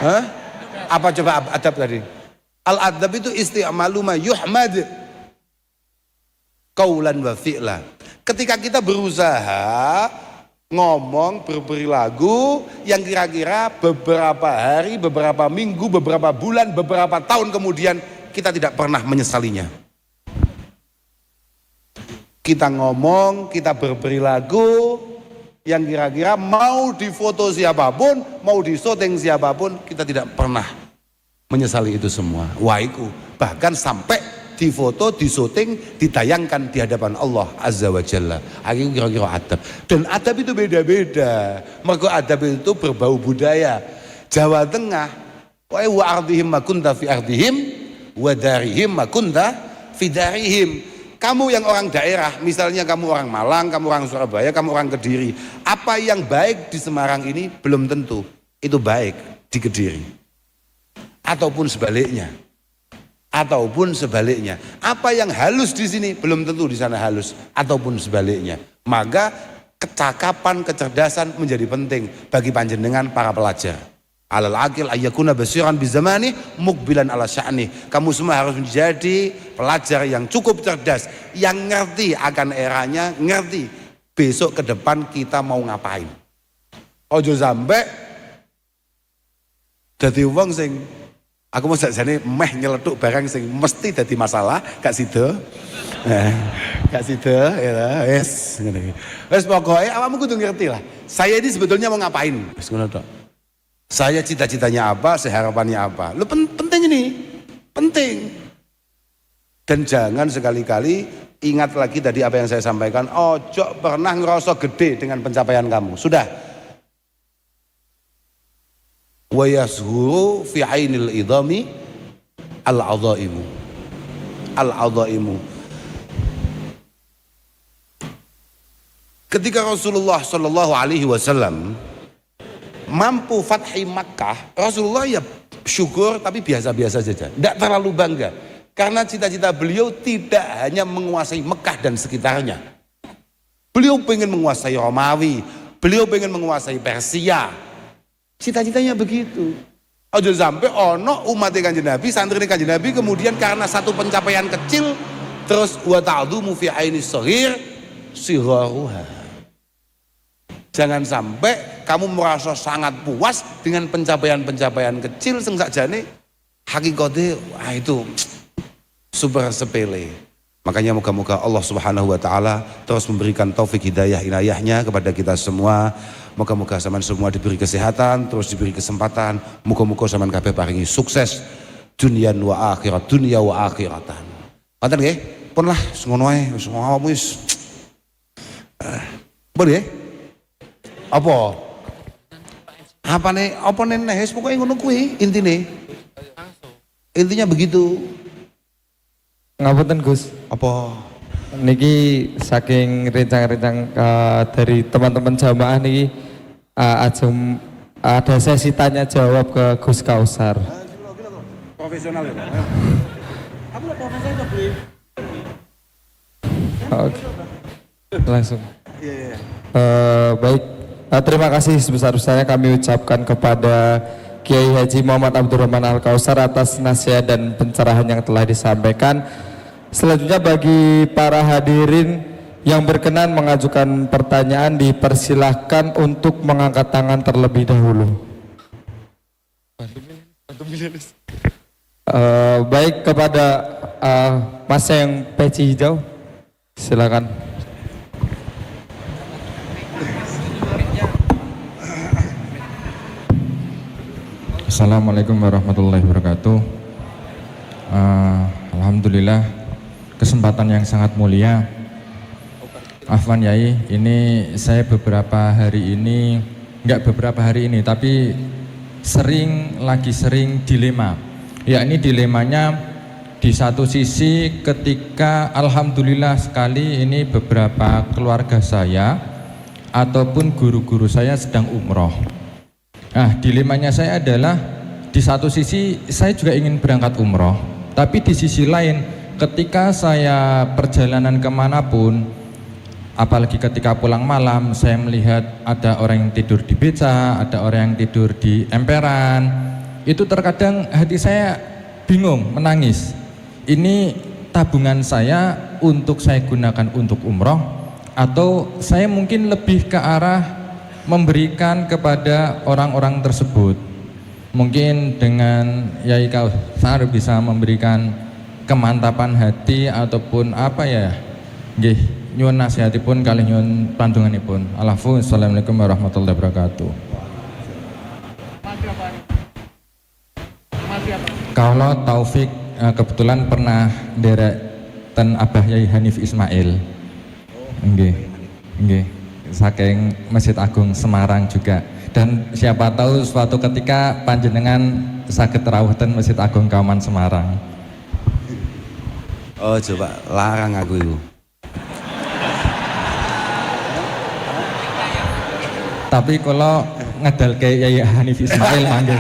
Hah? Apa coba adab tadi? Al-adab itu isti'malu ma yuhmad qaulan wa fi'la. Ketika kita berusaha ngomong, berperilaku yang kira-kira beberapa hari, beberapa minggu, beberapa bulan, beberapa tahun kemudian kita tidak pernah menyesalinya. Kita ngomong, kita berperilaku yang kira-kira mau difoto siapapun, mau disyuting siapapun, kita tidak pernah menyesali itu semua. Waiku, bahkan sampai difoto, disyuting, ditayangkan di hadapan Allah Azza wa Jalla. Akhirnya kira-kira adab. Dan adab itu beda-beda. Mergo adab itu berbau budaya. Jawa Tengah, wa ardihim ma kunta fi ardihim, wa darihim ma kunta fi darihim. Kamu yang orang daerah, misalnya kamu orang Malang, kamu orang Surabaya, kamu orang Kediri, apa yang baik di Semarang ini belum tentu itu baik di Kediri. Ataupun sebaliknya. Apa yang halus di sini belum tentu di sana halus, ataupun sebaliknya. Maka kecakapan, kecerdasan menjadi penting bagi panjenengan para pelajar. Alal akil ayyakuna basiran bizamani mukbilan ala sya'ni. Kamu semua harus menjadi pelajar yang cukup cerdas, yang ngerti akan eranya, ngerti besok ke depan kita mau ngapain. Ojo sampai dadi wong sing aku mau sakjane meh nyeletuk barang sing mesti dadi masalah, gak sida. Gak sida ya wis ngene iki. Wis pokoke awakmu kudu ngerti lah. Saya ini sebetulnya mau ngapain? Wis ngono tok. Saya cita-citanya apa, saya harapannya apa. Lu penting ini, penting. Dan jangan sekali-kali ingat lagi tadi apa yang saya sampaikan. Ojo pernah ngerasa gede dengan pencapaian kamu. Sudah. Wa yashuru fi ainil idhami al-'adhaimu. Al-'adhaimu. Ketika Rasulullah Shallallahu Alaihi Wasallam mampu fathi Makkah, Rasulullah ya syukur tapi biasa-biasa saja, tidak terlalu bangga. Karena cita-cita beliau tidak hanya menguasai Mekah dan sekitarnya. Beliau pengen menguasai Romawi, beliau pengen menguasai Persia. Cita-citanya begitu. Aja sampai ono umat Kanjeng Nabi, santri Kanjeng Nabi kemudian karena satu pencapaian kecil terus wa ta'dhumu fi ainis shaghir sigharuha. Jangan sampai kamu merasa sangat puas dengan pencapaian-pencapaian kecil sing sakjane hakikate itu super sepele. Makanya moga-moga Allah Subhanahu wa taala terus memberikan taufik hidayah inayahnya kepada kita semua. Moga-moga zaman semua diberi kesehatan, terus diberi kesempatan. Moga-moga zaman kabeh paringi sukses dunia wa akhirat, dunia wa akhiratan. Ngoten nggih? Pun lah ngono ae wis ngomong wis. Boleh? Apa? Apa nih wis pokoke ngono kuwi intine. Intinya begitu. Ngapunten Gus. Apa? Niki saking rencang-rencang dari teman-teman jamaah niki ada sesi tanya jawab ke Gus Kausar. Profesional ya. Aku profesional beli. Oke. Langsung. Iya. Baik. Terima kasih sebesar-besarnya kami ucapkan kepada Kiai Haji Muhammad Abdurrahman Al-Kausar atas nasihat dan pencerahan yang telah disampaikan. Selanjutnya bagi para hadirin yang berkenan mengajukan pertanyaan dipersilahkan untuk mengangkat tangan terlebih dahulu. Baik kepada Mas yang peci hijau, silakan. Assalamualaikum warahmatullahi wabarakatuh. Alhamdulillah kesempatan yang sangat mulia. Afwan Yai, ini saya beberapa hari ini, tapi sering dilema. Ya, ini dilemanya di satu sisi ketika alhamdulillah sekali ini beberapa keluarga saya ataupun guru-guru saya sedang umroh. Nah, dilemanya saya adalah di satu sisi saya juga ingin berangkat umroh, tapi di sisi lain ketika saya perjalanan kemanapun, apalagi ketika pulang malam, saya melihat ada orang yang tidur di beca, ada orang yang tidur di emperan. Itu terkadang hati saya bingung, menangis. Ini tabungan saya untuk saya gunakan untuk umroh, atau saya mungkin lebih ke arah memberikan kepada orang-orang tersebut. Mungkin dengan Yai Kausar bisa memberikan kemantapan hati ataupun apa ya, nggih nyuwun nasihatipun kalih nyuwun pantunganipun. Assalamualaikum warahmatullahi wabarakatuh. Kalau Taufik kebetulan pernah dereken Abah Yai Hanif Ismail. Nggih saking Masjid Agung Semarang juga. Dan siapa tahu suatu ketika panjenengan saged rawuh ten Masjid Agung Kauman Semarang. Oh coba larang aku itu. Tapi kalau ngedal kayak Yai Hanif Ismail mangga.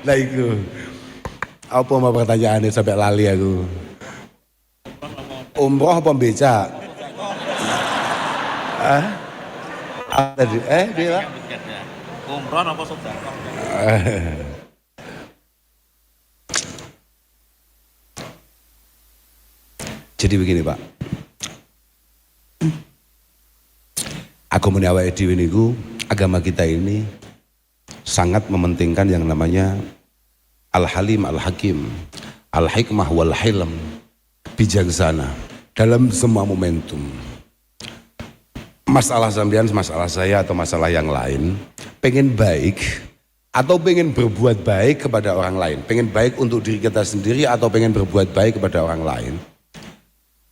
Lah iku. Apa mau pertanyaannya sampai lali aku. Umroh apa becak? Tadi dia umroh apa sedekah? Jadi begini Pak, agama awake dhewe niku, agama kita ini sangat mementingkan yang namanya Al-Halim Al-Hakim, Al-Hikmah Wal-Hilm, bijaksana dalam semua momentum. Masalah sampean, masalah saya atau masalah yang lain, pengen baik atau pengen berbuat baik kepada orang lain, pengen baik untuk diri kita sendiri atau pengen berbuat baik kepada orang lain,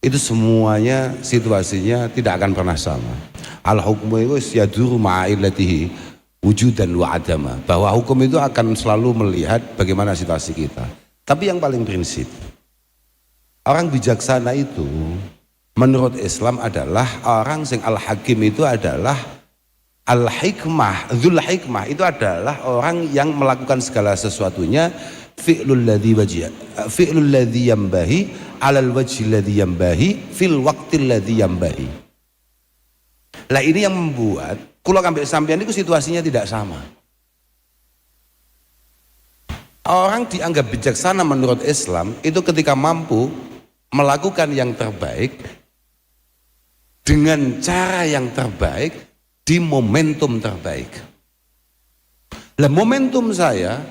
itu semuanya situasinya tidak akan pernah sama. Al-hukmu itu yaduru ma'ilatihi wujudan wa adama, bahwa hukum itu akan selalu melihat bagaimana situasi kita. Tapi yang paling prinsip, orang bijaksana itu menurut Islam adalah orang sing al-hakim itu adalah al-hikmah, dzul hikmah itu adalah orang yang melakukan segala sesuatunya fi'lul ladzi yambahi alal wajhi ladzi yambahi fil waqtil ladzi yambahi. Lah ini yang membuat kula ambek sampeyan itu situasinya tidak sama. Orang dianggap bijaksana menurut Islam itu ketika mampu melakukan yang terbaik dengan cara yang terbaik di momentum terbaik. Lah momentum saya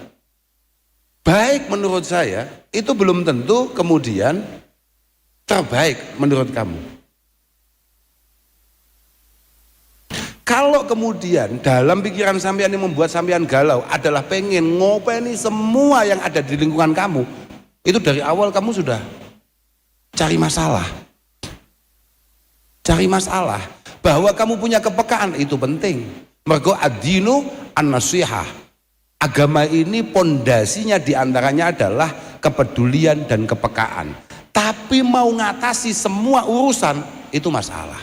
baik menurut saya itu belum tentu kemudian terbaik menurut kamu. Kalau kemudian dalam pikiran sampean yang membuat sampean galau adalah pengen ngopeni semua yang ada di lingkungan kamu, itu dari awal kamu sudah cari masalah. Cari masalah. Bahwa kamu punya kepekaan itu penting. Mergo ad-dinu an-nasihah. Agama ini pondasinya diantaranya adalah kepedulian dan kepekaan. Tapi mau ngatasi semua urusan itu masalah.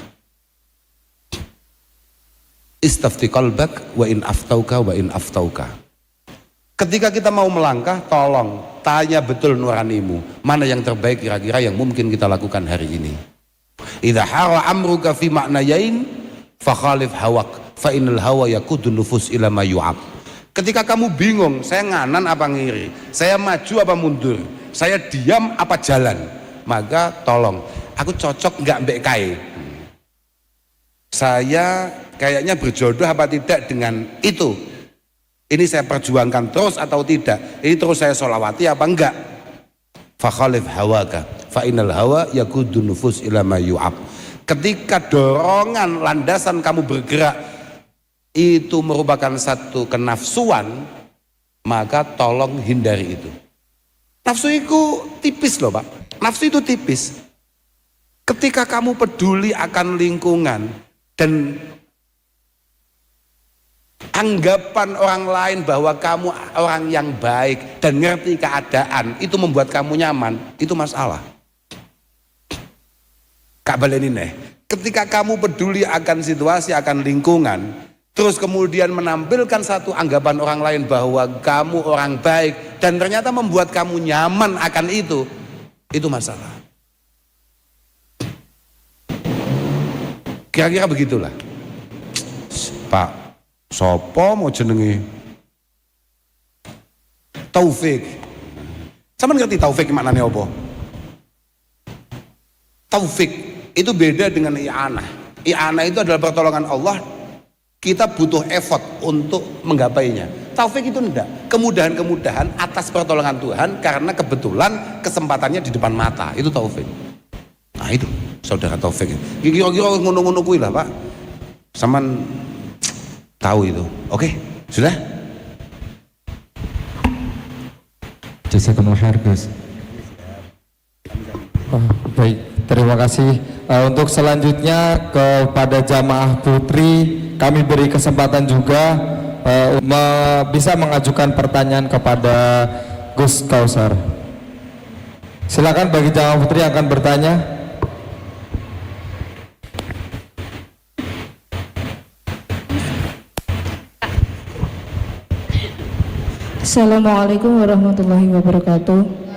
Istafti qalbak wa in aftauka wa in aftauka. Ketika kita mau melangkah, tolong tanya betul nuranimu, mana yang terbaik kira-kira yang mungkin kita lakukan hari ini. Idza hara amruka fi ma'nayain fa khalif hawak fa innal hawa yakudun nufus ila ma yu'ab. Ketika kamu bingung, saya nganan apa ngiri, saya maju apa mundur, saya diam apa jalan, maka tolong, aku cocok nggak mbek kae, saya kayaknya berjodoh apa tidak dengan itu, ini saya perjuangkan terus atau tidak, ini terus saya sholawati apa enggak. Fa khalif hawaka fa innal hawa yakudun nufus ila ma yu'ab. Ketika dorongan landasan kamu bergerak itu merupakan satu kenafsuan, maka tolong hindari itu. Nafsu itu tipis loh Pak, nafsu itu tipis. Ketika kamu peduli akan lingkungan dan anggapan orang lain bahwa kamu orang yang baik dan ngerti keadaan itu membuat kamu nyaman, itu masalah. Kak baleni nih, ketika kamu peduli akan situasi, akan lingkungan, terus kemudian menampilkan satu anggapan orang lain bahwa kamu orang baik dan ternyata membuat kamu nyaman akan itu masalah. Kira-kira begitulah. Pak, sopo mau jenengi Taufik. Sama ngerti Taufik maknanya apa? Taufik itu beda dengan i'anah. I'anah itu adalah pertolongan Allah, kita butuh effort untuk menggapainya. Taufik itu enggak, kemudahan-kemudahan atas pertolongan Tuhan karena kebetulan kesempatannya di depan mata, itu taufik. Nah itu saudara Taufik. Kira-kira ngono-ngono kuwi lah Pak, saman tahu itu. Oke, sudah? Jazakumullah khair Gus. Baik, terima kasih. Untuk selanjutnya kepada jamaah putri kami beri kesempatan juga bisa mengajukan pertanyaan kepada Gus Kausar. Silakan bagi jamaah putri yang akan bertanya. Assalamualaikum warahmatullahi wabarakatuh.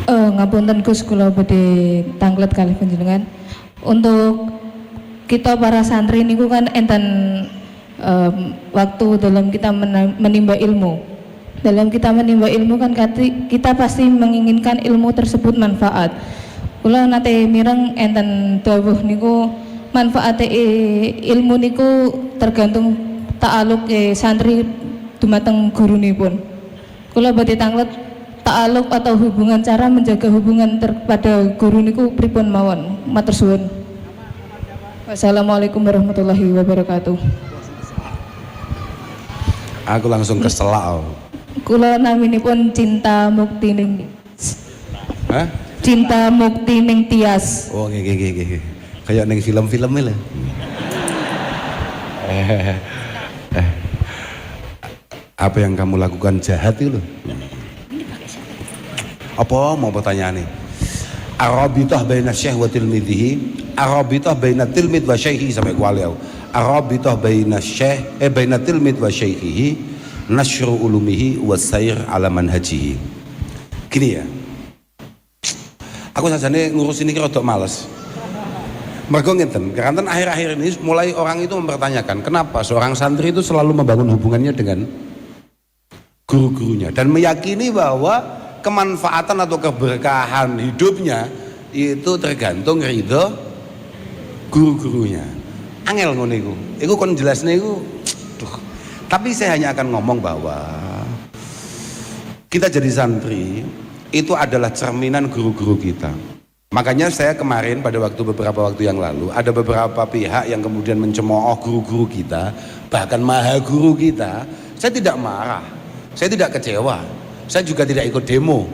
Ngapunten Gus, kula badhe tanglet kalih panjenengan. Untuk kita para santri niku kan enten waktu dalam kita menimba ilmu. Dalam kita menimba ilmu kan kita pasti menginginkan ilmu tersebut manfaat. Kula nate mireng enten dawuh niku manfaat ilmu niku tergantung ta'aluk santri dumateng gurunipun. Kula badhe tanglet ta'aluk atau hubungan, cara menjaga hubungan pada guru niku pripun mawon. Matur suwun. Wassalamualaikum warahmatullahi wabarakatuh. Aku langsung keselak. Kula naminipun Cinta Mukti ning Hah? Cinta Mukti ning Tias. Oh nggih. Kayak neng film-film lah. Apa yang kamu lakukan jahat itu loh. Apa mau pertanyaane? Arabitah baina syekh wa tilmidhihi, arabitah baina tilmid wa syekhi sampai kuali aku. Arabitah baina syekh baina tilmid wa syekhihi nasyru ulumihi wasair ala manhajihi. Gini ya. Aku sajane ngurus ini kira rada males. Mergo ngeten, karena akhir-akhir ini mulai orang itu mempertanyakan kenapa seorang santri itu selalu membangun hubungannya dengan guru-gurunya dan meyakini bahwa kemanfaatan atau keberkahan hidupnya itu tergantung ridho guru-gurunya. Angel ngono iku kon jelasne iku. Tapi saya hanya akan ngomong bahwa kita jadi santri itu adalah cerminan guru-guru kita. Makanya saya kemarin pada beberapa waktu yang lalu ada beberapa pihak yang kemudian mencemooh guru-guru kita, bahkan maha guru kita. Saya tidak marah, saya tidak kecewa, saya juga tidak ikut demo.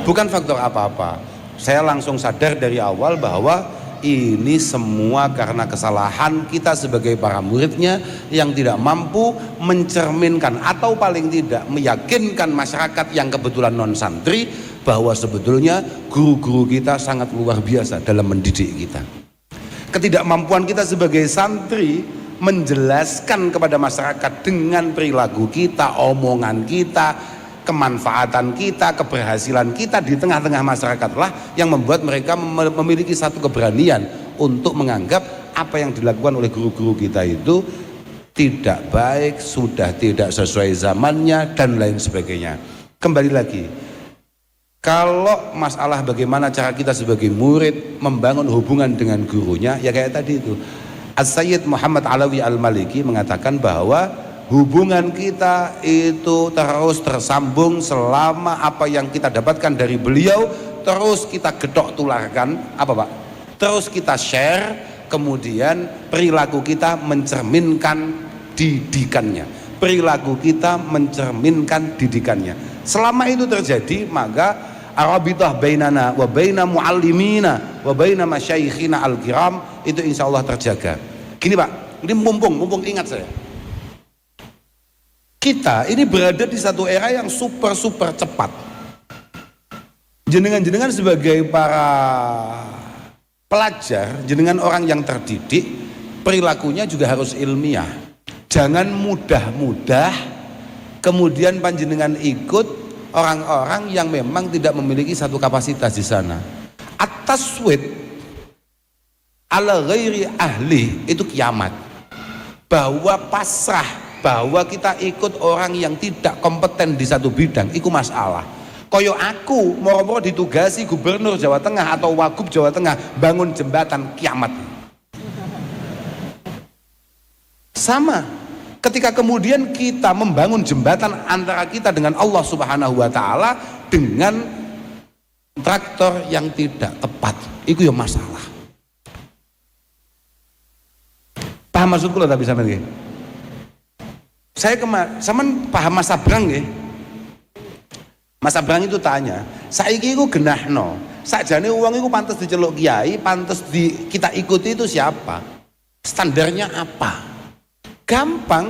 Bukan faktor apa-apa. Saya langsung sadar dari awal bahwa ini semua karena kesalahan kita sebagai para muridnya yang tidak mampu mencerminkan atau paling tidak meyakinkan masyarakat yang kebetulan non santri bahwa sebetulnya guru-guru kita sangat luar biasa dalam mendidik kita. Ketidakmampuan kita sebagai santri menjelaskan kepada masyarakat dengan perilaku kita, omongan kita, kemanfaatan kita, keberhasilan kita di tengah-tengah masyarakat lah yang membuat mereka memiliki satu keberanian untuk menganggap apa yang dilakukan oleh guru-guru kita itu tidak baik, sudah tidak sesuai zamannya dan lain sebagainya. Kembali lagi, kalau masalah bagaimana cara kita sebagai murid membangun hubungan dengan gurunya, ya kayak tadi itu As-Sayyid Muhammad Alawi Al-Maliki mengatakan bahwa hubungan kita itu terus tersambung selama apa yang kita dapatkan dari beliau terus kita gedok tularkan, apa Pak? Terus kita share, kemudian perilaku kita mencerminkan didikannya. Perilaku kita mencerminkan didikannya. Selama itu terjadi, maka arabitah bainana wa baina muallimina wa baina masyayikhina al-kiram itu insya Allah terjaga. Gini Pak, ini mumpung ingat saya. Kita ini berada di satu era yang super cepat. Jenengan sebagai para pelajar, jenengan orang yang terdidik, perilakunya juga harus ilmiah. Jangan mudah-mudah kemudian panjenengan ikut orang-orang yang memang tidak memiliki satu kapasitas di sana. At-taswid ala ghairi ahli itu kiamat. Bahwa pasrah, bahwa kita ikut orang yang tidak kompeten di satu bidang, itu masalah. Koyo aku moro-moro ditugasi gubernur Jawa Tengah atau wagub Jawa Tengah bangun jembatan, kiamat. Sama ketika kemudian kita membangun jembatan antara kita dengan Allah Subhanahu wa taala dengan traktor yang tidak tepat, itu ya masalah. Paham maksudku lah tapi sampean nggih? Saya sampean paham Mas Abrang nggih? Mas Abrang itu tanya, saiki iku genahno, sakjane wong iku pantes diceluk kiai, pantes kita ikuti itu siapa? Standarnya apa? Gampang.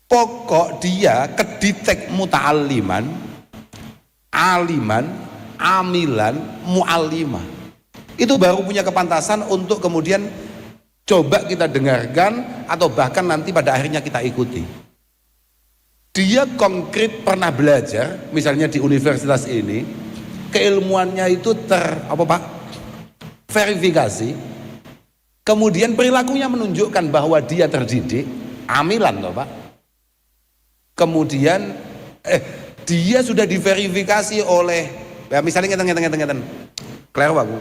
Pokok dia keditek muta'alliman, aliman, amilan, mu'allimah. Itu baru punya kepantasan untuk kemudian coba kita dengarkan atau bahkan nanti pada akhirnya kita ikuti. Dia konkret pernah belajar, misalnya di universitas ini, keilmuannya itu verifikasi, kemudian perilakunya menunjukkan bahwa dia terdidik, amilan toh Pak. Kemudian dia sudah diverifikasi oleh, ya misalnya ngeten. Kleru aku,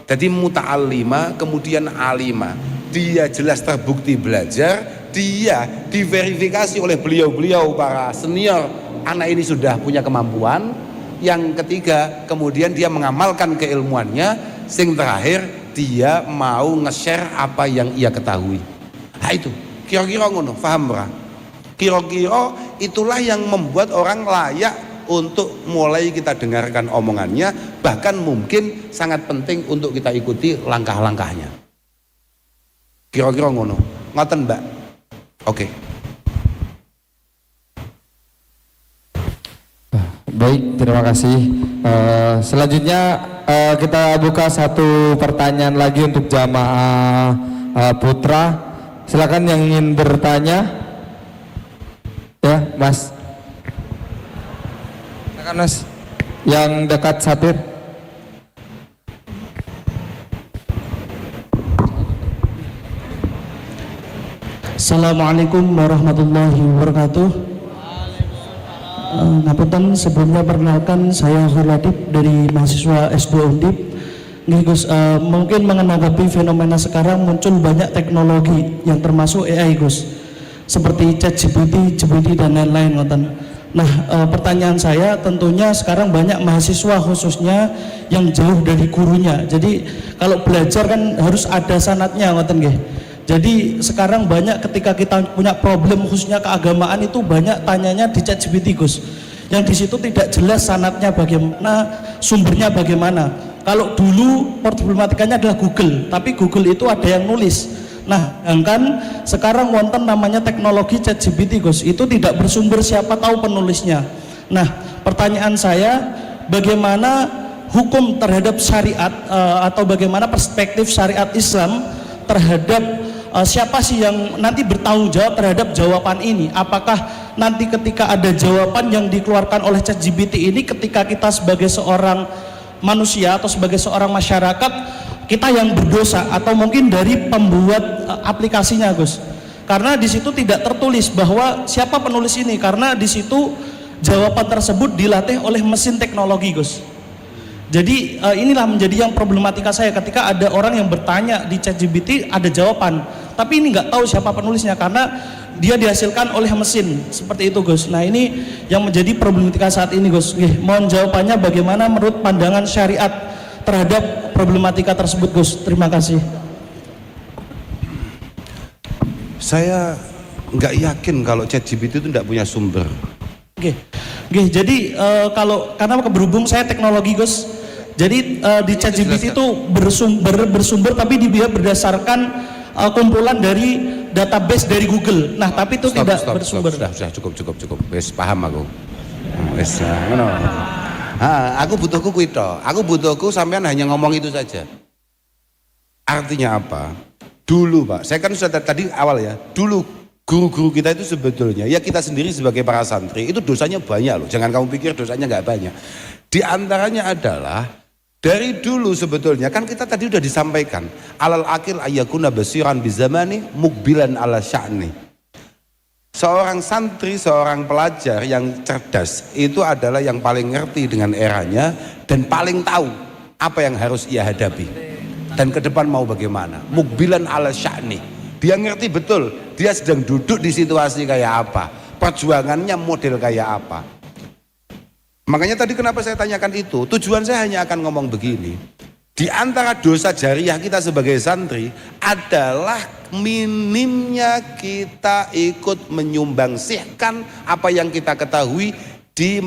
jadi muta'allima, kemudian alima. Dia jelas terbukti belajar, dia diverifikasi oleh beliau-beliau para senior, anak ini sudah punya kemampuan. Yang ketiga, kemudian dia mengamalkan keilmuannya. Sing terakhir, dia mau nge-share apa yang ia ketahui. Nah itu, kira-kira ngono, paham ora? Kira-kira itulah yang membuat orang layak untuk mulai kita dengarkan omongannya, bahkan mungkin sangat penting untuk kita ikuti langkah-langkahnya. Kira-kira ngono, ngoten Mbak. Oke. Baik, terima kasih. Selanjutnya kita buka satu pertanyaan lagi untuk jamaah putra. Silakan yang ingin bertanya. Ya, Mas. Silakan Mas. Yang dekat satir. Assalamualaikum warahmatullahi wabarakatuh. Ngapunten, sebelumnya perkenalkan saya Khaladib dari mahasiswa S2 Undip. Nggih Gus, mungkin menanggapi fenomena sekarang muncul banyak teknologi yang termasuk AI Gus, seperti ChatGPT, GPT dan lain-lain ngoten. Nah, pertanyaan saya tentunya sekarang banyak mahasiswa khususnya yang jauh dari gurunya. Jadi kalau belajar kan harus ada sanatnya ngoten nggih. Jadi sekarang banyak ketika kita punya problem khususnya keagamaan itu banyak tanyanya di ChatGPT Gus. Yang di situ tidak jelas sanatnya bagaimana, sumbernya bagaimana. Kalau dulu problematikanya adalah Google, tapi Google itu ada yang nulis. Nah, kan sekarang wonten namanya teknologi ChatGPT Gus. Itu tidak bersumber, siapa tahu penulisnya. Nah, pertanyaan saya, bagaimana hukum terhadap syariat atau bagaimana perspektif syariat Islam terhadap siapa sih yang nanti bertanggung jawab terhadap jawaban ini? Apakah nanti ketika ada jawaban yang dikeluarkan oleh ChatGPT ini, ketika kita sebagai seorang manusia atau sebagai seorang masyarakat, kita yang berdosa, atau mungkin dari pembuat aplikasinya Gus? Karena di situ tidak tertulis bahwa siapa penulis ini, karena di situ jawaban tersebut dilatih oleh mesin teknologi Gus. Jadi inilah menjadi yang problematika saya ketika ada orang yang bertanya di ChatGPT ada jawaban, tapi ini nggak tahu siapa penulisnya karena dia dihasilkan oleh mesin seperti itu Gus. Nah, ini yang menjadi problematika saat ini Gus. Mohon jawabannya bagaimana menurut pandangan syariat terhadap problematika tersebut Gus. Terima kasih. Saya nggak yakin kalau ChatGPT itu tidak punya sumber. Jadi karena berhubung saya teknologi Gus, jadi di ChatGPT itu bersumber tapi dia berdasarkan kumpulan dari database dari Google. Nah, tapi itu tidak bersumber. Sudah cukup. Wes paham aku. Wes ngono. Aku butuhku kuwi tok. Aku butuhku sampean hanya ngomong itu saja. Artinya apa? Dulu, Pak. Saya kan sudah tadi awal ya. Dulu guru-guru kita itu sebetulnya, ya kita sendiri sebagai para santri itu dosanya banyak loh. Jangan kamu pikir dosanya nggak banyak. Di antaranya adalah dari dulu sebetulnya kan kita tadi udah disampaikan alal akil ayyakuna basiran bizamani mukbilan ala sya'ni. Seorang santri, seorang pelajar yang cerdas itu adalah yang paling ngerti dengan eranya dan paling tahu apa yang harus ia hadapi dan ke depan mau bagaimana. Mukbilan ala sya'ni. Dia ngerti betul dia sedang duduk di situasi kayak apa, perjuangannya model kayak apa. Makanya tadi kenapa saya tanyakan itu, tujuan saya hanya akan ngomong begini. Di antara dosa jariah kita sebagai santri adalah minimnya kita ikut menyumbangsihkan apa yang kita ketahui di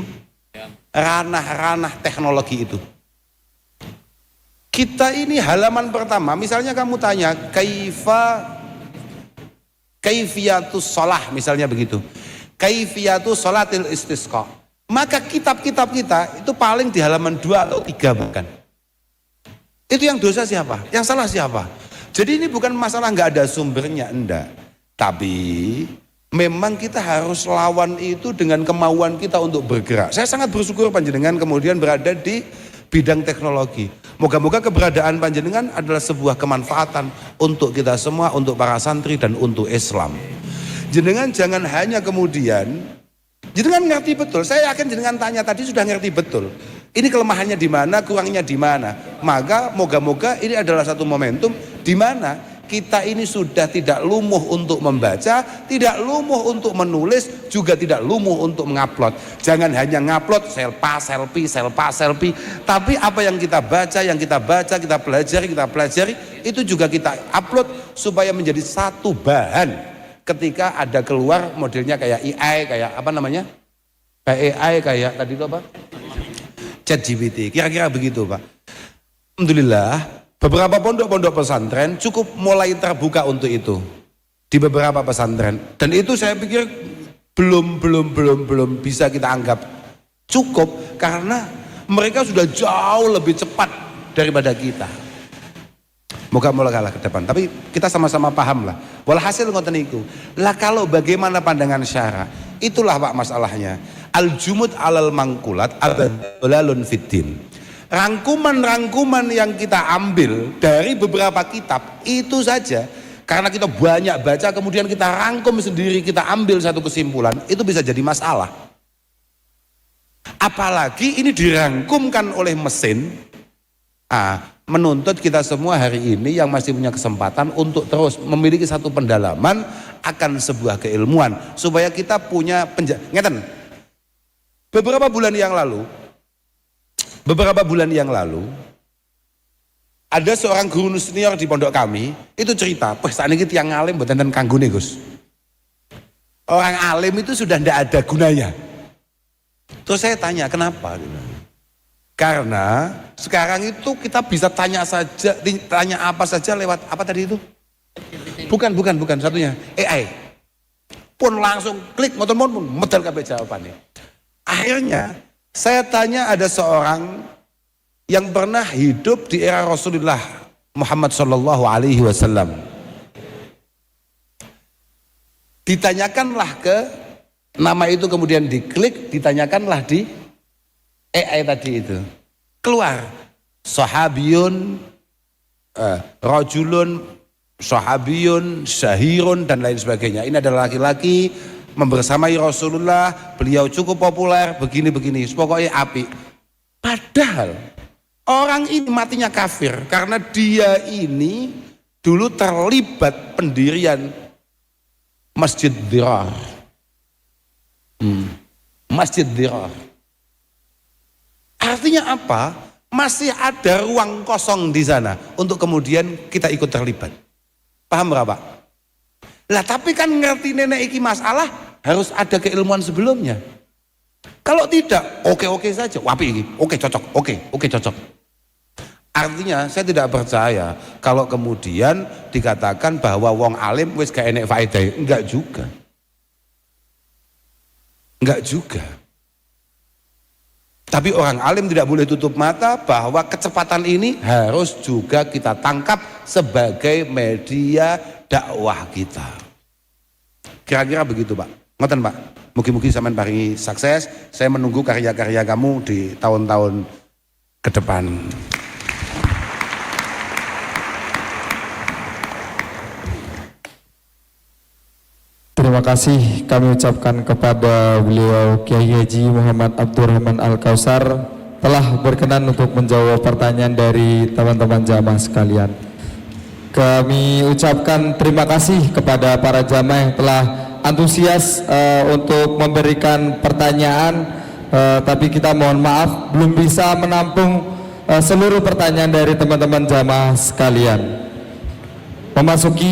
ranah-ranah teknologi itu. Kita ini halaman pertama, misalnya kamu tanya kaifiyatus shalah misalnya begitu. Kaifiyatus shalatil istisqa. Maka kitab-kitab kita itu paling di halaman 2 atau 3 bahkan. Itu yang dosa siapa? Yang salah siapa? Jadi ini bukan masalah nggak ada sumbernya, enggak. Tapi memang kita harus lawan itu dengan kemauan kita untuk bergerak. Saya sangat bersyukur panjenengan kemudian berada di bidang teknologi. Moga-moga keberadaan panjenengan adalah sebuah kemanfaatan untuk kita semua, untuk para santri dan untuk Islam. Jenengan jangan hanya kemudian jenengan ngerti betul. Saya yakin jenengan tanya tadi sudah ngerti betul. Ini kelemahannya di mana, kurangnya di mana. Maka moga-moga ini adalah satu momentum di mana kita ini sudah tidak lumuh untuk membaca, tidak lumuh untuk menulis, juga tidak lumuh untuk mengupload. Jangan hanya ngupload selfie, tapi apa yang kita baca, kita pelajari, itu juga kita upload supaya menjadi satu bahan. Ketika ada keluar modelnya kayak AI, kayak apa namanya? Kayak AI, kayak tadi itu apa? ChatGPT, kira-kira begitu Pak. Alhamdulillah, beberapa pondok-pondok pesantren cukup mulai terbuka untuk itu. Di beberapa pesantren. Dan itu saya pikir belum bisa kita anggap Cukup karena mereka sudah jauh lebih cepat daripada kita. Moga-moga kalah ke depan. Tapi kita sama-sama paham lah. Walhasil ngoten niku. Lah kalau bagaimana pandangan syara? Itulah Pak masalahnya. Al-jumud alal mangkulat abdalalun fiddin. Rangkuman-rangkuman yang kita ambil dari beberapa kitab itu saja. Karena kita banyak baca kemudian kita rangkum sendiri, kita ambil satu kesimpulan, itu bisa jadi masalah. Apalagi ini dirangkumkan oleh mesin. Menuntut kita semua hari ini yang masih punya kesempatan untuk terus memiliki satu pendalaman akan sebuah keilmuan supaya kita punya ngeten. Beberapa bulan yang lalu ada seorang guru senior di pondok kami itu cerita, saat ini tiang alim mboten enten kanggone Gus. Orang alim itu sudah tidak ada gunanya. Terus saya tanya kenapa? Karena sekarang itu kita bisa tanya apa saja lewat apa tadi itu? Bukan satunya AI. Pun langsung klik motor-motor medal kabeh jawabannya. Akhirnya saya tanya ada seorang yang pernah hidup di era Rasulullah Muhammad sallallahu alaihi wasallam. Ditanyakanlah ke nama itu kemudian diklik, ditanyakanlah di AI tadi itu. Keluar sahabiyun, rajulun, sahabiyun, syahirun dan lain sebagainya. Ini adalah laki-laki membersamai Rasulullah, beliau cukup populer, begini-begini, pokoknya api. Padahal orang ini matinya kafir karena dia ini dulu terlibat pendirian Masjid Dirar. Masjid Dirar. Artinya apa? Masih ada ruang kosong di sana untuk kemudian kita ikut terlibat. Paham berapa? Lah tapi kan ngerti nenek iki masalah harus ada keilmuan sebelumnya. Kalau tidak, oke saja. Wapi iki, oke cocok. Artinya saya tidak percaya kalau kemudian dikatakan bahwa wong alim wis gak enek faedah. Enggak juga. Tapi orang alim tidak boleh tutup mata bahwa kecepatan ini harus juga kita tangkap sebagai media dakwah kita. Kira-kira begitu Pak. Ngoten Pak. Mugi-mugi sampean paringi sukses. Saya menunggu karya-karya kamu di tahun-tahun ke depan. Terima kasih kami ucapkan kepada beliau Kiai Haji Muhammad Abdurrahman Al-Kausar telah berkenan untuk menjawab pertanyaan dari teman-teman jamaah sekalian. Kami ucapkan terima kasih kepada para jamaah yang telah antusias untuk memberikan pertanyaan, tapi kita mohon maaf belum bisa menampung seluruh pertanyaan dari teman-teman jamaah sekalian. Memasuki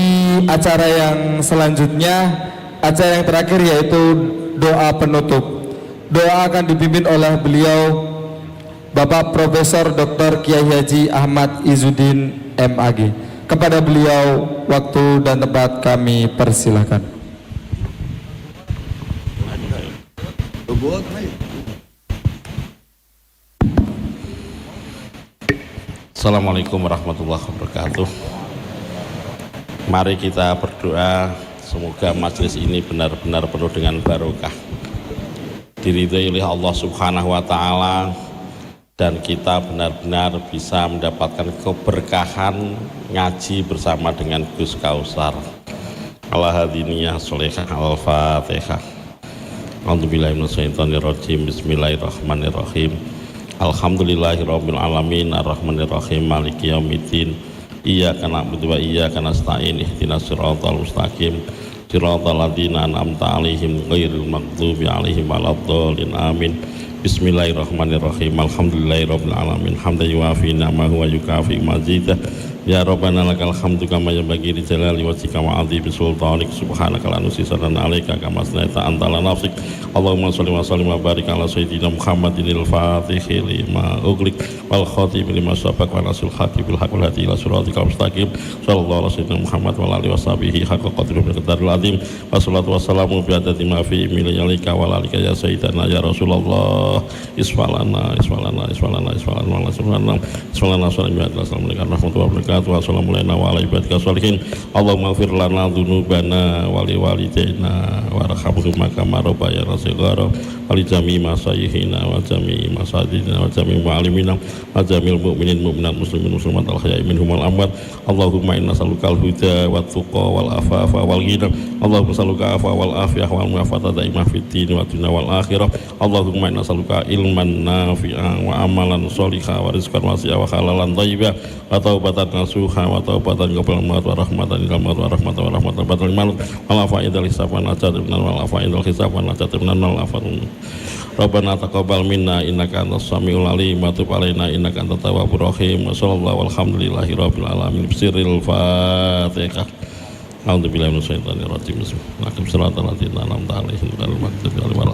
acara yang selanjutnya, acara yang terakhir yaitu doa penutup. Doa akan dipimpin oleh beliau Bapak Profesor Dr. Kiai Haji Ahmad Izzuddin MAG. Kepada beliau waktu dan tempat kami persilahkan. Assalamualaikum warahmatullahi wabarakatuh. Mari kita berdoa semoga majelis ini benar-benar penuh dengan barokah, diridhai oleh Allah Subhanahu wa taala, dan kita benar-benar bisa mendapatkan keberkahan ngaji bersama dengan Gus Kausar. Al-Hadiniyah Sholihah Al-Fatihah. A'udzubillahi minasyaitonirrajim. Bismillahirrahmanirrahim. Alhamdulillahirabbil alamin arrahmanirrahim maliki yaumiddin. Iyyaka na'budu wa iyyaka nasta'in ihdinas siratal mustaqim siratal ladzina an'amta 'alaihim ghairil maghdubi 'alaihim waladdallin amin. Bismillahirrahmanirrahim. Alhamdulillahirabbil alamin hamdan yuwafi ni'amahu wa yukafi mazidah. Ya Rabbana lakal hamdu kama yanbaghi li jalali wajhika wa 'azimi sultanik. Subhanaka la nuhsi sana'an 'alaika kama asnaita anta ala nafsik. Allahumma sholli wa sallim wa barik ala sayyidina Muhammadinil Fatihil lima ughliq wal khatim lima sabaq wa nasil haqi bil haqq wal hadi ila siratikal mustaqim sallallahu alaihi wasallam Muhammad wa alihi washabihi haqqa qadri wa miqdaril azim wassalatu wassalamu bi adadi ma fi milyalika wa alika ya sayyidana ya Rasulullah isfalana Assalamualaikum warahmatullahi wabarakatuh. Allahumma ighfir lana dhunubana wa li walidayna warhamhuma kama rabbayana shighara wa li jami'i masyaykhina wa jami'i masajidina wa jami'i mu'allimina wa jami'il mu'minin mu'minat muslimin muslimat al-ahya'i minhum wal amwat. Allahumma inna nas'aluka al-huda wat tuqa wal afafa wal ghina. Allahumma nas'aluka afa wal afiyah wal mu'afata daimah fid din wa dunya wal akhirah. Allahumma inna nas'aluka ilman nafi'an wa amalan sholihan wa rizqan wasi'a wa halalan thayyiban wa taubatan nasuha wa taubatan qabla maut wa rahmatan ilal maut wa rahmatan badal maut wal afaidal hisab wa najat minan wal afaidal hisab wa najat minan wal afaidal. Rabbana taqabbal minna innaka antas samiul alim wa tub alaina innaka antat tawwabur rahim. Wa sallallahu walhamdulillahi rabbil alamin. Bisiril Fatihah. A'udzubillahi minasyaitonir rajim. Bismillahirrahmanirrahim.